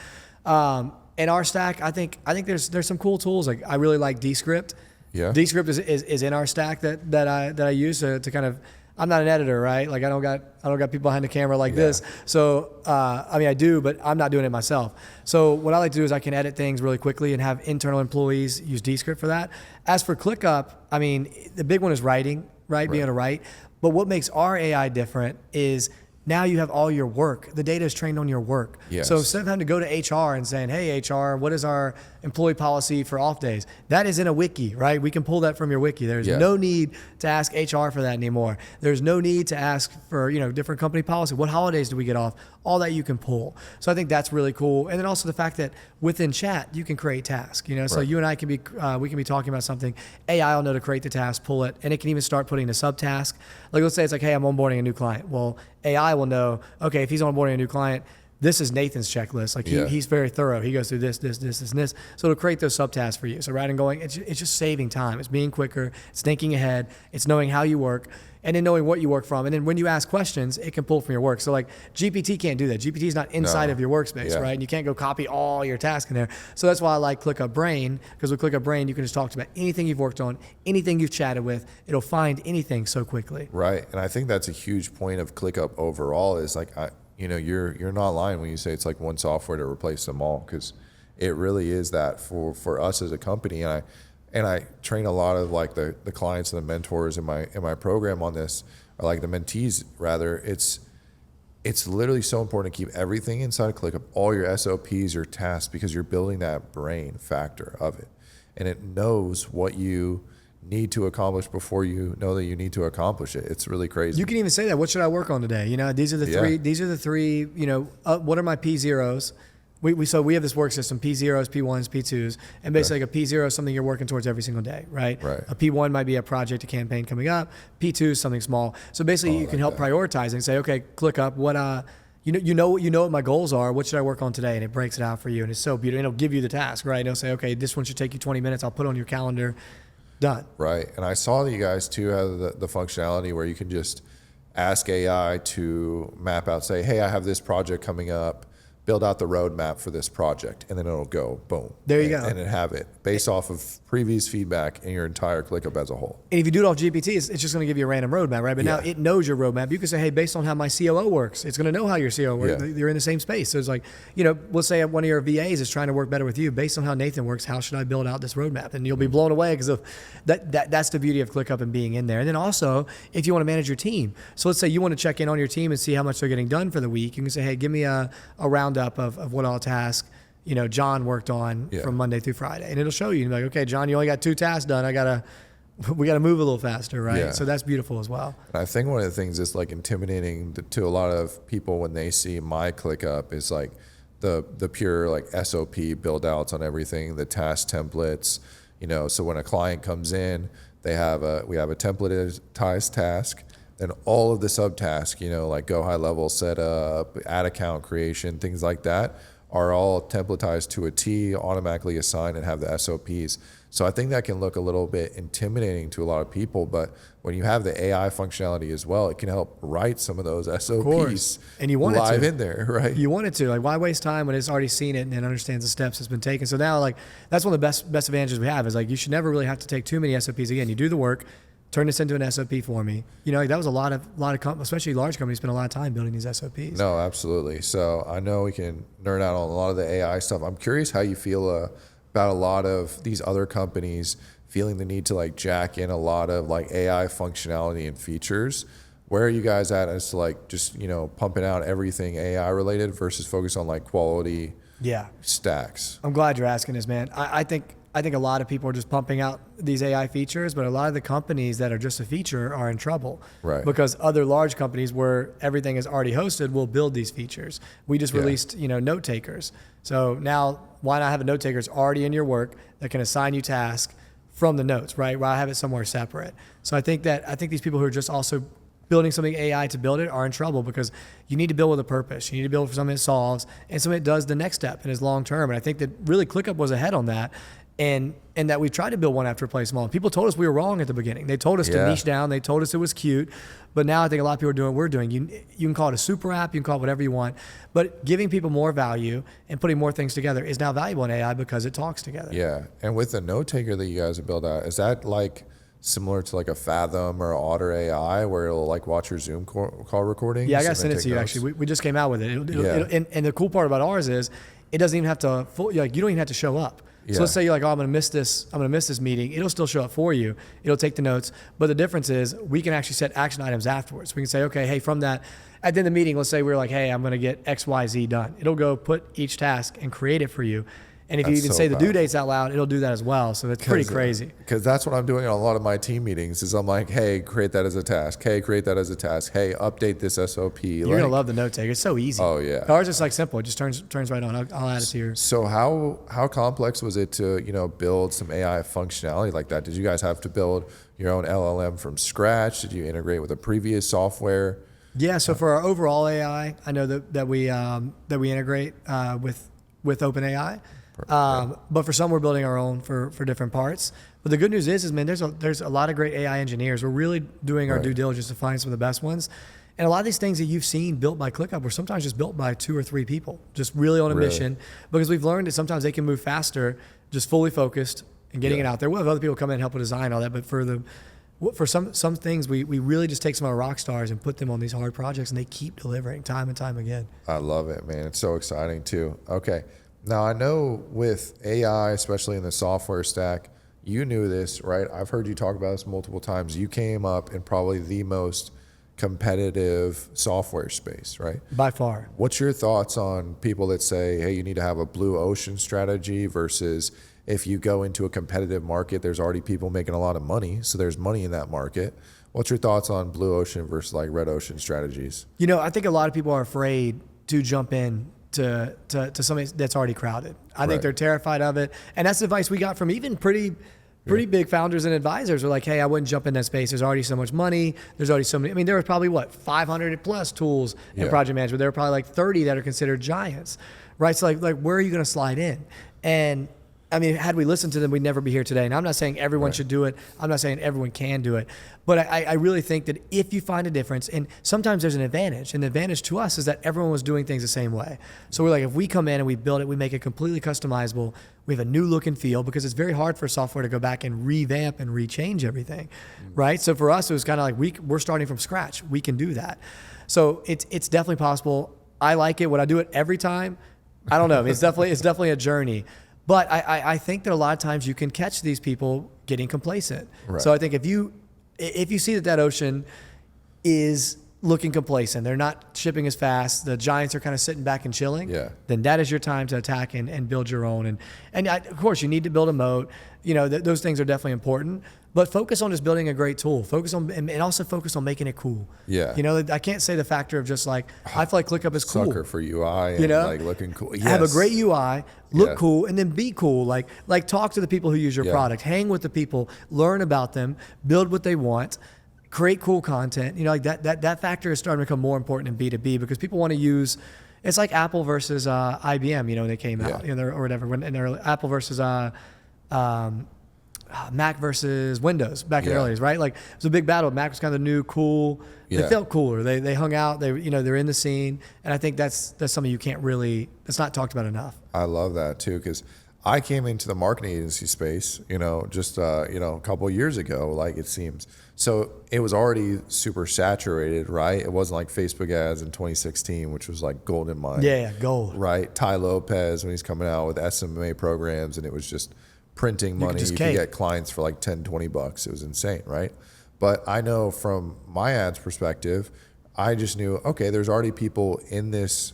In our stack, I think there's some cool tools. Like I really like Descript. Yeah. Descript is in our stack that I use to kind of. I'm not an editor, right? Like I don't got people behind the camera like this. So I do, but I'm not doing it myself. So what I like to do is I can edit things really quickly and have internal employees use Descript for that. As for ClickUp, the big one is writing, right? Being able to write. But what makes our AI different is now you have all your work. The data is trained on your work. Yes. So instead of having to go to HR and saying, hey, HR, what is our employee policy for off days? That is in a wiki, right? We can pull that from your wiki. There's no need to ask HR for that anymore. There's no need to ask for, different company policy. What holidays do we get off? All that you can pull. So I think that's really cool. And then also the fact that within chat, you can create tasks, So you and I we can be talking about something. AI will know to create the task, pull it, and it can even start putting a subtask. Like let's say it's like, hey, I'm onboarding a new client. Well, AI will know, okay, if he's onboarding a new client, this is Nathan's checklist. Like he's very thorough. He goes through this, and this. So it'll create those subtasks for you. So rather than going, it's just saving time. It's being quicker. It's thinking ahead. It's knowing how you work, and then knowing what you work from. And then when you ask questions, it can pull from your work. So like GPT can't do that. GPT is not inside of your workspace, right? And you can't go copy all your tasks in there. So that's why I like ClickUp Brain, because with ClickUp Brain, you can just talk about anything you've worked on, anything you've chatted with. It'll find anything so quickly. Right. And I think that's a huge point of ClickUp overall is like, you're not lying when you say it's like one software to replace them all, because it really is that for us as a company. And I train a lot of like the clients and the mentors in my program on this, or like the mentees rather. It's literally so important to keep everything inside of ClickUp, all your SOPs, your tasks, because you're building that brain factor of it, and it knows what you need to accomplish before you know that you need to accomplish it. It's really crazy. You can even say that. What should I work on today? These are the three. These are the three. What are my P0s? So we have this work system: P0s, P1s, P2s, and basically like a P0 is something you're working towards every single day, right? Right. A P1 might be a project, a campaign coming up. P2 is something small. So basically, you can help prioritize and say, okay, ClickUp, what you know what my goals are. What should I work on today? And it breaks it out for you, and it's so beautiful. And it'll give you the task, right? It'll say, okay, this one should take you 20 minutes. I'll put it on your calendar. Done. Right. And I saw that you guys too have the functionality where you can just ask AI to map out, say, hey, I have this project coming up. build out the roadmap for this project, and then it'll go boom. There you go. And then have it based off of previous feedback in your entire ClickUp as a whole. And if you do it off GPT, it's just going to give you a random roadmap, right? But now it knows your roadmap. You can say, hey, based on how my COO works, it's going to know how your COO works. You're in the same space. So it's like, we'll say one of your VAs is trying to work better with you. Based on how Nathan works, how should I build out this roadmap? And you'll be blown away because of that's the beauty of ClickUp and being in there. And then also, if you want to manage your team. So let's say you want to check in on your team and see how much they're getting done for the week. You can say, hey, give me a roundup of what all task John worked on from Monday through Friday, and it'll show you. You're like, okay, John, you only got 2 tasks done. We gotta move a little faster, right? Yeah. So that's beautiful as well. And I think one of the things that's like intimidating to a lot of people when they see my ClickUp is like the pure like SOP build outs on everything, the task templates. So when a client comes in, we have a templatized task. Then all of the subtasks, like go high level setup, ad account creation, things like that, are all templatized to a T, automatically assigned, and have the SOPs. So I think that can look a little bit intimidating to a lot of people, but when you have the AI functionality as well, it can help write some of those SOPs and you want live it to. in there, right? You want it to. Like, why waste time when it's already seen it and understands the steps that's been taken? So now, like, that's one of the best advantages we have is like you should never really have to take too many SOPs. Again, you do the work, turn this into an SOP for me. Like that was a lot of especially large companies spend a lot of time building these SOPs. No, absolutely. So I know we can nerd out on a lot of the AI stuff. I'm curious how you feel about a lot of these other companies feeling the need to like jack in a lot of like AI functionality and features. Where are you guys at as to like just, pumping out everything AI related versus focus on like quality stacks? I'm glad you're asking this, man. I think a lot of people are just pumping out these AI features, but a lot of the companies that are just a feature are in trouble. Right. Because other large companies where everything is already hosted will build these features. We just released, note takers. So now why not have a note taker that's already in your work that can assign you tasks from the notes, right? Why have it somewhere separate? So I think these people who are just also building something AI to build it are in trouble because you need to build with a purpose. You need to build for something that solves and something that does the next step and is long term. And I think that really ClickUp was ahead on that. And that we tried to build one after play small. People told us we were wrong at the beginning. They told us to niche down. They told us it was cute. But now I think a lot of people are doing what we're doing. You can call it a super app. You can call it whatever you want. But giving people more value and putting more things together is now valuable in AI because it talks together. Yeah. And with the note taker that you guys have built out, is that like similar to like a Fathom or Otter AI where it'll like watch your Zoom call recording? Yeah, I got to send it to you actually. We just came out with it. And the cool part about ours is it doesn't even have to, you don't even have to show up. So let's say you're like, I'm going to miss this meeting. It'll still show up for you. It'll take the notes. But the difference is we can actually set action items afterwards. We can say, okay, hey, from that, at the end of the meeting, let's say we're like, hey, I'm going to get X, Y, Z done. It'll go put each task and create it for you. And if you even say the due dates out loud, it'll do that as well. So that's pretty crazy. Because that's what I'm doing on a lot of my team meetings is I'm like, hey, create that as a task. Hey, create that as a task. Hey, update this SOP. You're going to love the note taker. It's so easy. Oh, yeah. Ours is like simple. It just turns right on. I'll add it to yours. So how complex was it to, build some AI functionality like that? Did you guys have to build your own LLM from scratch? Did you integrate with a previous software? Yeah. So for our overall AI, I know that we integrate with OpenAI. But for some, we're building our own for different parts. But the good news is man, there's a lot of great AI engineers. We're really doing our due diligence to find some of the best ones. And a lot of these things that you've seen built by ClickUp were sometimes just built by 2 or 3 people, just really on a mission. Because we've learned that sometimes they can move faster, just fully focused and getting it out there. We'll have other people come in and help with design, all that. But for some things, we really just take some of our rock stars and put them on these hard projects, and they keep delivering time and time again. I love it, man. It's so exciting too. Okay. Now, I know with AI, especially in the software stack, you knew this, right? I've heard you talk about this multiple times. You came up in probably the most competitive software space, right? By far. What's your thoughts on people that say, hey, you need to have a blue ocean strategy versus if you go into a competitive market, there's already people making a lot of money, so there's money in that market. What's your thoughts on blue ocean versus like red ocean strategies? I think a lot of people are afraid to jump in to something that's already crowded. I think they're terrified of it. And that's advice we got from even pretty big founders and advisors. Are like, hey, I wouldn't jump in that space. There's already so much money. There's already so many. I mean, there was probably 500 plus tools in project management. There were probably like 30 that are considered giants, right? So like where are you going to slide in? And I mean, had we listened to them, we'd never be here today. And I'm not saying everyone should do it. I'm not saying everyone can do it. But I really think that if you find a difference, and sometimes there's an advantage, and the advantage to us is that everyone was doing things the same way. So we're like, if we come in and we build it, we make it completely customizable, we have a new look and feel, because it's very hard for software to go back and revamp and rechange everything, right? So for us, it was kind of like we're starting from scratch. We can do that. So it's definitely possible. I like it. Would I do it every time? I don't know. It's definitely a journey. But I think that a lot of times you can catch these people getting complacent. Right. So I think if you see that ocean is looking complacent, they're not shipping as fast, the giants are kind of sitting back and chilling, then that is your time to attack and build your own. And of course, you need to build a moat. You know, those things are definitely important. But focus on just building a great tool. Focus on, and also focus on making it cool. Yeah. You know, I can't say the factor of just like, I feel like ClickUp is cool. Sucker for UI and you know? like looking cool. Yes. Have a great UI, look cool, and then be cool. Like talk to the people who use your product, hang with the people, learn about them, build what they want, create cool content. You know, like that factor is starting to become more important in B2B because people want to use. It's like Apple versus IBM. You know, when they came out, you know, or whatever. When in early, Apple versus Mac versus Windows back in the early days, right? Like it was a big battle. Mac was kind of the new cool. They felt cooler. They hung out. They're in the scene, and I think that's something you can't really. That's not talked about enough. I love that too because I came into the marketing agency space, you know, just a couple of years ago, like it seems. So it was already super saturated, right? It wasn't like Facebook ads in 2016, which was like golden mine. Yeah, gold. Right. Ty Lopez when he's coming out with SMA programs, and it was just printing money. You could get clients for like 10, 20 bucks. It was insane, right? But I know from my ads perspective, I just knew, okay, there's already people in this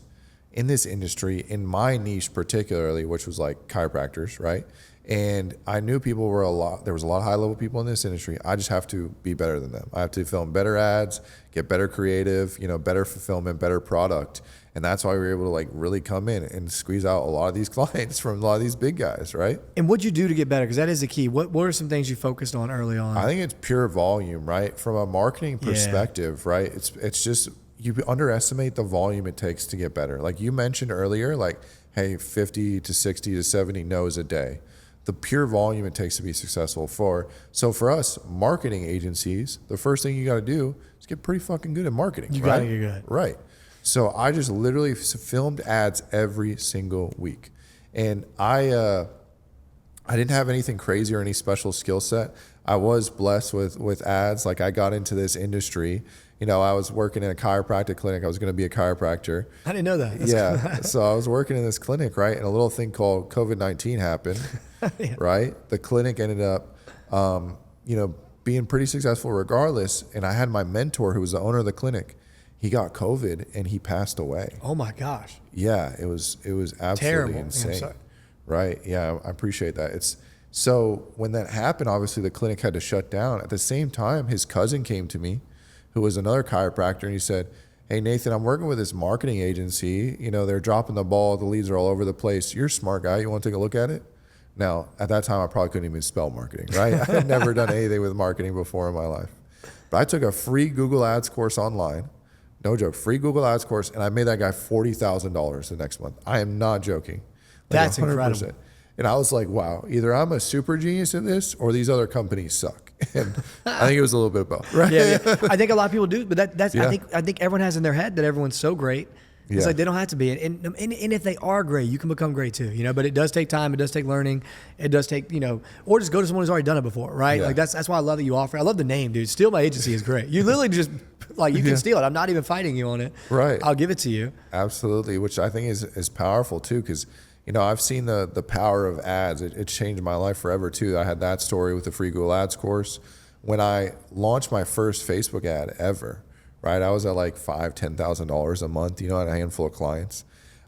industry, in my niche particularly, which was like chiropractors, right? And I knew there was a lot of high level people in this industry. I just have to be better than them. I have to film better ads, get better creative, better fulfillment, better product. And that's why we were able to like really come in and squeeze out a lot of these clients from a lot of these big guys, right? And what'd you do to get better? Because that is the key. What are some things you focused on early on? I think it's pure volume, right? From a marketing perspective, right? It's just, you underestimate the volume it takes to get better. Like you mentioned earlier, like, hey, 50 to 60 to 70 no's a day. The pure volume it takes to be successful. So for us, marketing agencies, the first thing you got to do is get pretty fucking good at marketing. You got to get good. Right. So I just literally filmed ads every single week. And I didn't have anything crazy or any special skill set. I was blessed with ads. Like I got into this industry. I was working in a chiropractic clinic. I was going to be a chiropractor. I didn't know that. So I was working in this clinic, right? And a little thing called COVID-19 happened, right? The clinic ended up, being pretty successful regardless. And I had my mentor who was the owner of the clinic. He got COVID and he passed away. Oh my gosh. Yeah, it was absolutely terrible. insane. Right? Yeah, I appreciate that. So when that happened, obviously the clinic had to shut down. At the same time, his cousin came to me, who was another chiropractor, and he said, "Hey Nathan, I'm working with this marketing agency. They're dropping the ball. The leads are all over the place. You're a smart guy. You want to take a look at it?" Now, at that time, I probably couldn't even spell marketing, right? I had never done anything with marketing before in my life. But I took a free Google Ads course online. No joke, free Google Ads course, and I made that guy $40,000 the next month. I am not joking. That's 100%. Incredible. And I was like, wow, either I'm a super genius in this or these other companies suck. And I think it was a little bit of both, right? Yeah. I think a lot of people do, but that's I think everyone has in their head that everyone's so great. It's like they don't have to be. And if they are great, you can become great too, But it does take time. It does take learning. It does take, or just go to someone who's already done it before, right? Yeah. Like that's why I love that you offer. I love the name, dude. Steal My Agency is great. You literally just you can steal it. I'm not even fighting you on it. Right. I'll give it to you. Absolutely, which I think is powerful too, because I've seen the power of ads. It changed my life forever too. I had that story with the free Google Ads course. When I launched my first Facebook ad ever, right? I was at like $5,000-$10,000 a month, I had a handful of clients.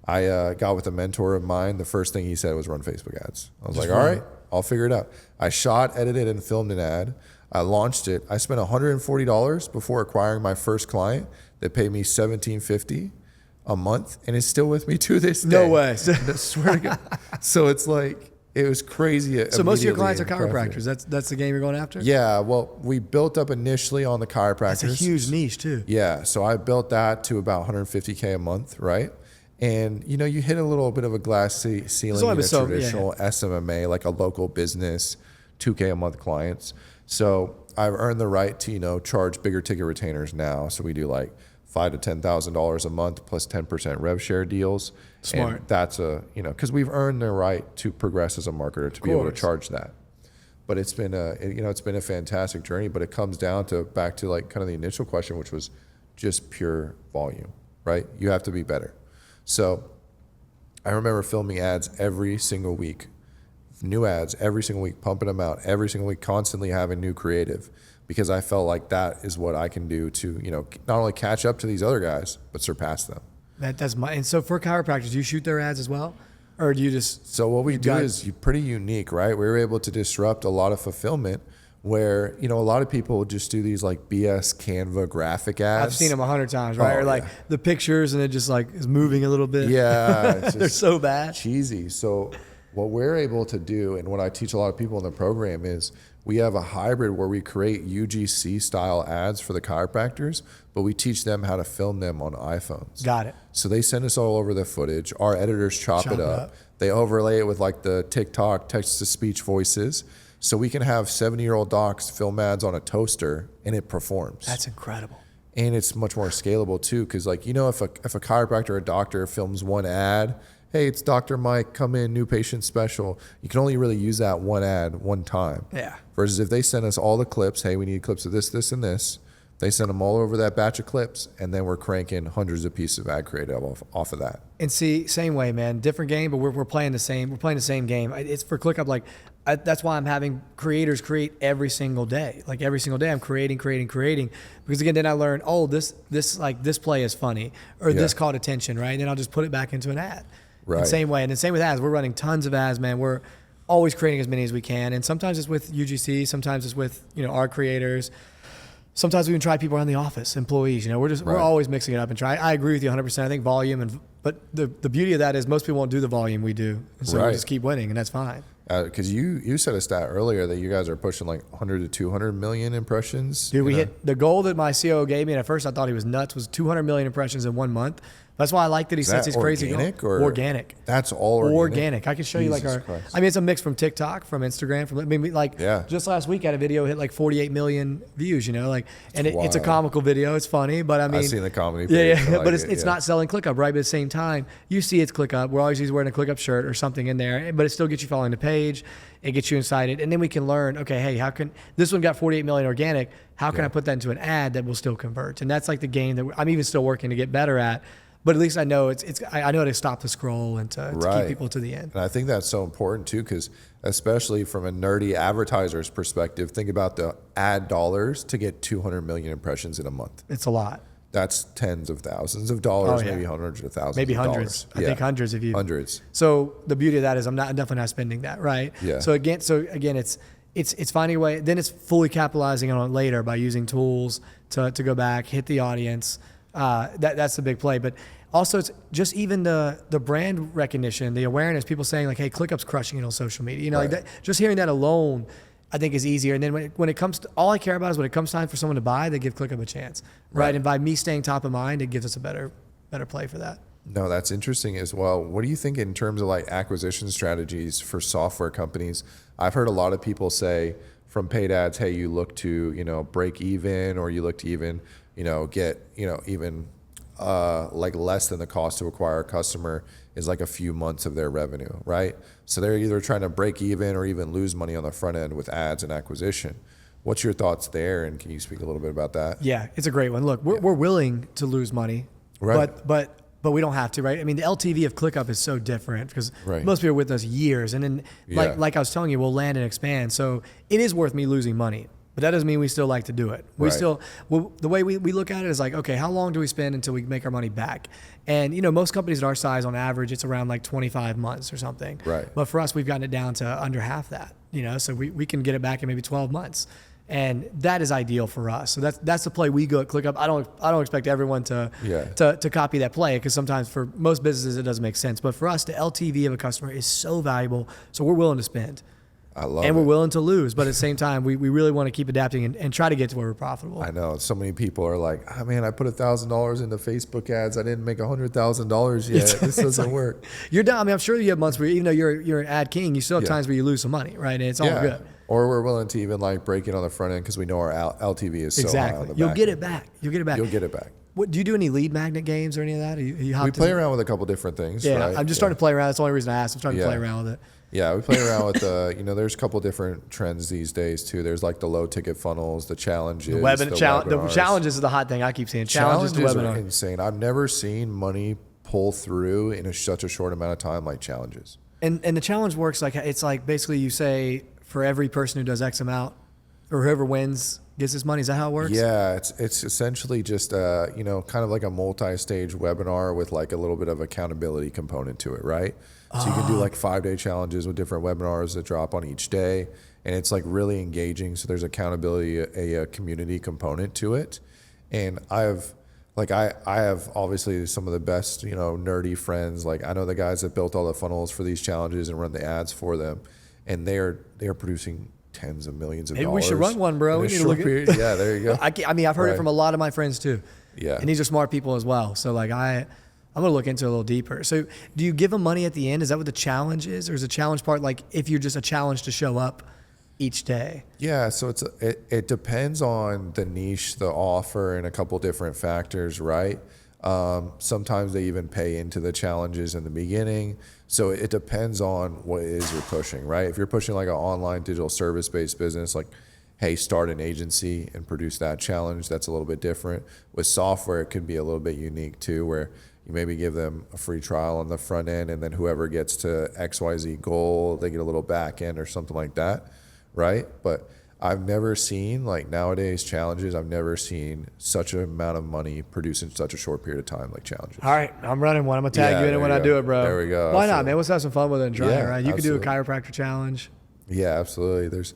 I got with a mentor of mine. The first thing he said was run Facebook ads. I was like, all right, I'll figure it out. I shot, edited, and filmed an ad. I launched it. I spent $140 before acquiring my first client that paid me $1,750 a month, and it's still with me to this day. No way. I swear to God. So it's like, it was crazy. So most of your clients are chiropractors. That's the game you're going after? Yeah. Well, we built up initially on the chiropractors. That's a huge niche too. Yeah. So I built that to about $150K a month, right? And, you know, you hit a little bit of a glass ceiling in a traditional SMMA, like a local business, $2K a month clients. So I've earned the right to, you know, charge bigger ticket retainers now. So we do like $5,000 to $10,000 a month plus 10% rev share deals. Smart. And that's you know, because we've earned the right to progress as a marketer to be able to charge that. But it's been it's been a fantastic journey, but it comes down to back to like kind of the initial question, which was just pure volume, right? You have to be better. So I remember filming ads every single week, new ads every single week, pumping them out every single week, constantly having new creative, because I felt like that is what I can do to, you know, not only catch up to these other guys, but surpass them. And so for chiropractors, do you shoot their ads as well? Or do you just... So what we do is pretty unique, right? We were able to disrupt a lot of fulfillment where, you know, a lot of people just do these like BS Canva graphic ads. I've seen them 100 times, right? Or like the pictures and it just like is moving a little bit. Yeah. It's They're so bad. Cheesy. So what we're able to do, and what I teach a lot of people in the program, is we have a hybrid where we create UGC style ads for the chiropractors, but we teach them how to film them on iPhones. Got it. So they send us all over the footage. Our editors chop it up. They overlay it with like the TikTok text-to-speech voices. So we can have 70-year-old docs film ads on a toaster and it performs. That's incredible. And it's much more scalable too, because like, you know, if a chiropractor or a doctor films one ad, hey, it's Dr. Mike, come in, new patient special. You can only really use that one ad one time. Yeah. Versus if they send us all the clips, hey, we need clips of this, this, and this. They send them all over that batch of clips, and then we're cranking hundreds of pieces of ad creative off of that. And see, same way, man. Different game, but we're playing the same. We're playing the same game. It's for ClickUp. Like that's why I'm having creators create every single day. Like every single day, I'm creating. Because again, then I learn, oh, this play is funny, or this caught attention, right? And then I'll just put it back into an ad. Right. Same way, and the same with ads. We're running tons of ads, man. We're always creating as many as we can, and sometimes it's with UGC, sometimes it's with our creators. Sometimes we even try people around the office, employees. You know, we're always mixing it up and try. I agree with you 100%. I think volume but the beauty of that is most people won't do the volume we do, and so we just keep winning, and that's fine. Because you said a stat earlier that you guys are pushing like 100 to 200 million impressions. Dude, we hit the goal that my COO gave me, and at first I thought he was nuts, was 200 million impressions in 1 month. That's why I like that he sets these crazy goals. Organic. That's all organic. I can show you like I mean, it's a mix from TikTok, from Instagram, just last week I had a video hit like 48 million views, you know, like, and it's a comical video. It's funny, but I mean, I've seen the comedy page. But it's not selling ClickUp, right? But at the same time, you see it's ClickUp. We're always wearing a ClickUp shirt or something in there, but it still gets you following the page. It gets you excited. And then we can learn, okay, hey, how can this one got 48 million organic? How can I put that into an ad that will still convert? And that's like the game that I'm even still working to get better at. But at least I know I know how to stop the scroll and to keep people to the end. And I think that's so important too, because especially from a nerdy advertiser's perspective, think about the ad dollars to get 200 million impressions in a month. It's a lot. That's tens of thousands of dollars, maybe hundreds of thousands. Maybe of hundreds. Dollars. I think hundreds of you. Hundreds. So the beauty of that is I'm definitely not spending that, right? Yeah. So again, it's finding a way. Then it's fully capitalizing on it later by using tools to go back, hit the audience. That's the big play. But also, it's just even the brand recognition, the awareness. People saying like, "Hey, ClickUp's crushing it on social media." You know, like that. Just hearing that alone, I think is easier. And then when it comes to, all I care about is when it comes time for someone to buy, they give ClickUp a chance, right? And by me staying top of mind, it gives us a better play for that. No, that's interesting as well. What do you think in terms of like acquisition strategies for software companies? I've heard a lot of people say from paid ads, hey, you look to, break even, or you look to even, get, even like less than the cost to acquire a customer is like a few months of their revenue, right? So they're either trying to break even or even lose money on the front end with ads and acquisition. What's your thoughts there? And can you speak a little bit about that? Yeah, it's a great one. Look, we're willing to lose money, right? But we don't have to, right? I mean, the LTV of ClickUp is so different because most people are with us years. And then, like I was telling you, we'll land and expand. So it is worth me losing money. But that doesn't mean we still like to do it. The way we look at it is like, okay, how long do we spend until we make our money back? And, most companies at our size, on average, it's around like 25 months or something. Right. But for us, we've gotten it down to under half that, so we can get it back in maybe 12 months. And that is ideal for us. So that's the play we go at ClickUp. I don't expect everyone to copy that play, because sometimes for most businesses it doesn't make sense. But for us, the LTV of a customer is so valuable, so we're willing to spend. I love and it. we're willing to lose, but at the same time, we really want to keep adapting and try to get to where we're profitable. I know so many people are like, oh, man, I put $1,000 into Facebook ads. I didn't make $100,000 yet. This doesn't work. You're down. I mean, I'm sure you have months where, even though you're an ad king, you still have times where you lose some money, right? And it's all good. Or we're willing to even like break it on the front end because we know our LTV is so high on the back You'll get end. it back. You'll get it back. You'll get it back. What, do you do any lead magnet games or any of that? We play around with a couple different things. Yeah, right? I'm just starting to play around. That's the only reason I asked. I'm starting to play around with it. Yeah, we play around with the, there's a couple different trends these days too. There's like the low ticket funnels, the challenges. The challenges is the hot thing I keep seeing. Challenges to webinar. Are insane. I've never seen money pull through in such a short amount of time like challenges. And the challenge works like, it's like basically you say for every person who does X amount or whoever wins gets this money. Is that how it works? Yeah, it's essentially just kind of like a multi-stage webinar with like a little bit of accountability component to it, right? So you can do like 5-day challenges with different webinars that drop on each day, and it's like really engaging. So there's accountability, a community component to it, and I have obviously some of the best nerdy friends. Like I know the guys that built all the funnels for these challenges and run the ads for them, and they are producing tens of millions of dollars. Maybe we should run one, bro. We need to look at Yeah, there you go. I mean, I've heard it from a lot of my friends too. Yeah. And these are smart people as well. So like I'm going to look into it a little deeper. So do you give them money at the end? Is that what the challenge is? Or is the challenge part like if you're just a challenge to show up each day? Yeah, so it depends on the niche, the offer, and a couple different factors, right? Sometimes they even pay into the challenges in the beginning. So it depends on what it is you're pushing, right? If you're pushing like an online digital service-based business, like, hey, start an agency and produce that challenge, that's a little bit different. With software, it could be a little bit unique too, where you maybe give them a free trial on the front end, and then whoever gets to XYZ goal, they get a little back end or something like that, right? But I've never seen, like nowadays challenges, I've never seen such an amount of money produced in such a short period of time like challenges. All right, I'm running one. I'm going to tag you in it when I do it, bro. There we go. Why not, man? Let's have some fun with it and try it, right? You absolutely. could do a chiropractor challenge. Yeah, absolutely. There's,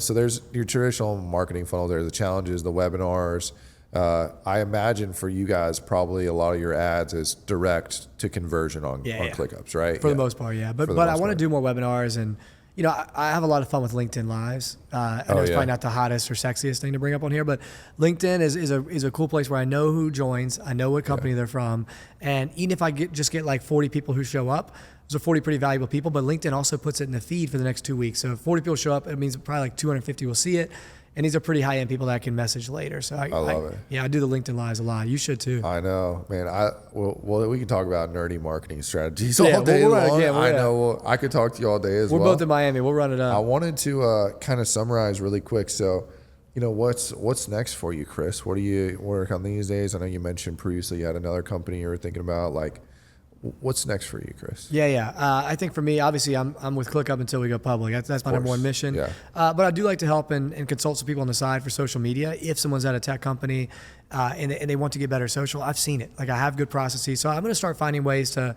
so there's your traditional marketing funnel. There's the challenges, the webinars. I imagine for you guys, probably a lot of your ads is direct to conversion on ClickUps, right? For the most part, yeah. But I want to do more webinars, and I have a lot of fun with LinkedIn Lives. I know it's probably not the hottest or sexiest thing to bring up on here, but LinkedIn is a cool place where I know who joins, I know what company they're from, and even if I just get like 40 people who show up, those are 40 pretty valuable people. But LinkedIn also puts it in the feed for the next 2 weeks. So if 40 people show up, it means probably like 250 will see it. And these are pretty high-end people that I can message later. So I love it. Yeah, I do the LinkedIn Lives a lot. You should too. I know, man. Well, we can talk about nerdy marketing strategies all day long. I know. Well, I could talk to you all day as well. We're both in Miami. We'll run it up. I wanted to kind of summarize really quick. So, what's next for you, Chris? What do you work on these days? I know you mentioned previously you had another company you were thinking about. Like, what's next for you, Chris? Yeah. I think for me, obviously, I'm with ClickUp until we go public. That's my number one mission. Yeah. But I do like to help and consult some people on the side for social media. If someone's at a tech company and they want to get better social, I've seen it. Like I have good processes. So I'm going to start finding ways to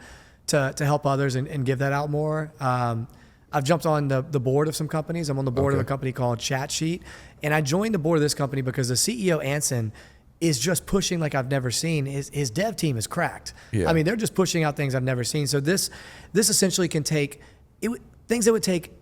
help others and give that out more. I've jumped on the board of some companies. I'm on the board of a company called ChatSheet. And I joined the board of this company because the CEO, Anson, is just pushing like I've never seen. His dev team is cracked. Yeah. I mean, they're just pushing out things I've never seen. So this essentially can take things that would take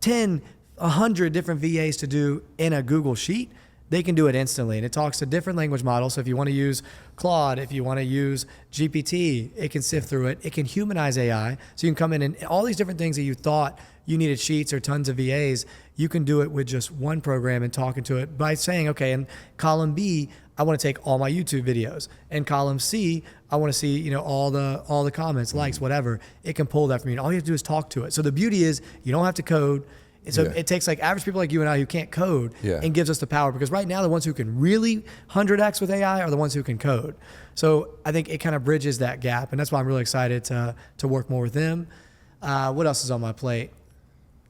10, 100 different VAs to do in a Google Sheet. They can do it instantly, and it talks to different language models. So if you want to use Claude, if you want to use GPT, it can sift through it. It can humanize AI, so you can come in and all these different things that you thought you needed sheets or tons of VAs, you can do it with just one program and talking to it by saying, okay, in column B, I want to take all my YouTube videos. In column C, I want to see all the comments, likes, whatever. It can pull that from you. And all you have to do is talk to it. So the beauty is you don't have to code. So it takes like average people like you and I who can't code and gives us the power, because right now the ones who can really 100x with AI are the ones who can code. So I think it kind of bridges that gap, and that's why I'm really excited to work more with them. What else is on my plate?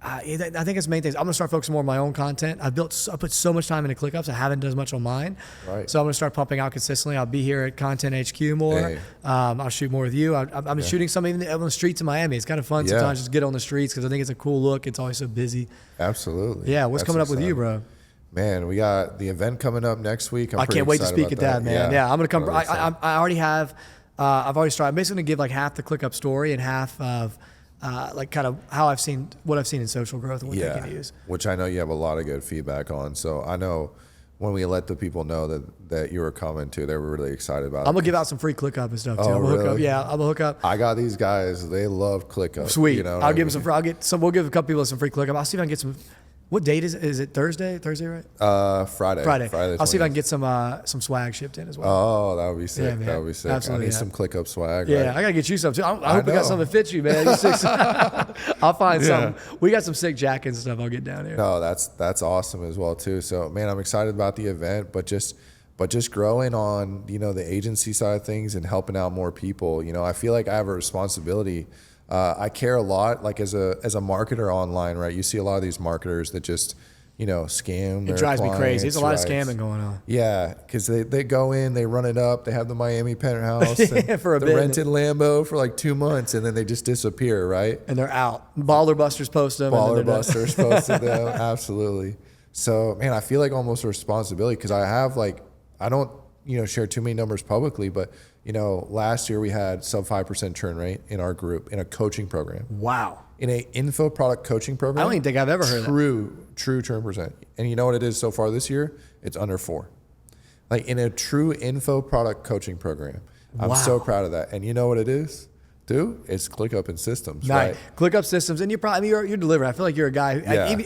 I think it's main things. I'm gonna start focusing more on my own content. I put so much time into ClickUps. I haven't done as much on mine. Right. So I'm gonna start pumping out consistently. I'll be here at Content HQ more. Hey. I'll shoot more with you. I'm shooting some even on the streets of Miami. It's kind of fun sometimes just get on the streets because I think it's a cool look. It's always so busy. Absolutely. Yeah. What's coming up with you, bro? Man, we got the event coming up next week. I can't wait to speak at that, man. Yeah, I'm gonna come. I already have. I've already started. I'm basically gonna give like half the ClickUp story and half of like kind of how what I've seen in social growth and what they can use. Which I know you have a lot of good feedback on. So I know when we let the people know that you were coming too, they were really excited about it. I'm gonna give out some free ClickUp and stuff too. Oh, I'm really? hook up. Yeah, I'm gonna hook up. I got these guys. They love ClickUp. Sweet. You know I'll give them some. I'll get some. We'll give a couple people some free ClickUp. I'll see if I can get some. What date is it? Is it Thursday? Thursday, right? Friday. Friday. Friday I'll see if I can get some swag shipped in as well. Oh, that would be sick. Yeah, man. That would be sick. Absolutely, I need some ClickUp swag. Yeah, right? I gotta get you some too. I hope we know. got something that fits you, man. I'll find some. We got some sick jackets and stuff. I'll get down here. No, that's awesome as well too. So man, I'm excited about the event, but just growing on, you know, the agency side of things and helping out more people. You know, I feel like I have a responsibility. I care a lot, like as a marketer online, right? You see a lot of these marketers that just, you know, scam. It drives me crazy. There's a lot of scamming going on. Yeah, because they go in, they run it up, they have the Miami penthouse, and for a the bit. rented Lambo for like 2 months, and then they just disappear, right? And they're out. Baller Busters post them. Baller Busters posted them, absolutely. So man, I feel like almost a responsibility because I have like, I don't, you know, share too many numbers publicly, but you know, last year we had sub 5% churn rate in our group in a coaching program. Wow. In a info product coaching program. I don't even think I've ever heard that. True churn percent. And you know what it is so far this year? It's under 4. Like in a true info product coaching program. I'm so proud of that. And you know what it is? Dude, it's ClickUp and systems, right? ClickUp systems, and you're delivering. I feel like you're a guy.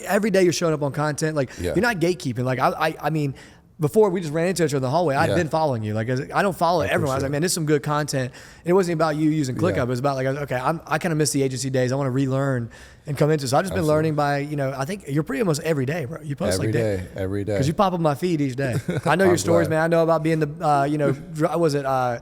Every day you're showing up on content. Like you're not gatekeeping. Like I mean, before we just ran into each other in the hallway, I'd been following you. Like I don't follow everyone. I was like, man, this is some good content. And it wasn't about you using ClickUp. It was about like, okay, I kind of miss the agency days. I want to relearn and come into. So I've just been learning by, you know, I think you're pretty almost every day, bro. You post every like day. Because you pop up my feed each day. I know your stories, man. I know about being the, you know,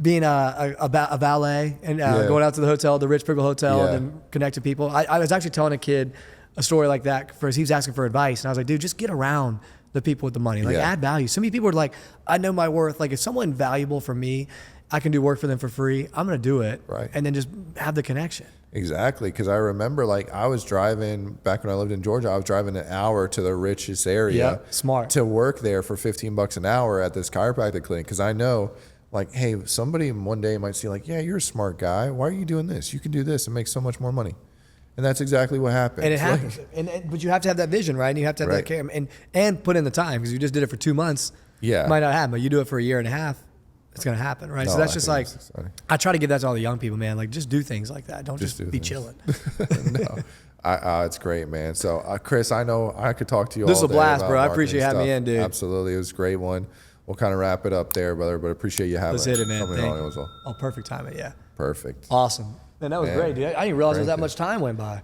being a valet and going out to the hotel, the Rich Pickle Hotel, and then connecting people. I was actually telling a kid a story like that. He was asking for advice, and I was like, dude, just get around the people with the money. Like add value. So many people are like, I know my worth. Like if someone valuable for me, I can do work for them for free. I'm going to do it. Right. And then just have the connection. Exactly. Because I remember like I was driving back when I lived in Georgia, I was driving an hour to the richest area smart to work there for $15 an hour at this chiropractic clinic. Because I know like, hey, somebody one day might see like, yeah, you're a smart guy. Why are you doing this? You can do this and make so much more money. And that's exactly what happened. And it happens. But you have to have that vision, right? And you have to have that care and put in the time because you just did it for 2 months. Yeah. It might not happen, but you do it for a year and a half, it's going to happen, right? No, so that's just like, I try to give that to all the young people, man. Like just do things like that. Don't just be chilling. No. It's great, man. So Chris, I know I could talk to you all day. This was a blast, bro. I appreciate you having me in, dude. Absolutely. It was a great one. We'll kind of wrap it up there, brother, but appreciate you having Let's hit it, man. coming on as well. Oh, perfect timing, yeah. Perfect. Awesome. Man, that was great, dude. I didn't realize that much time went by.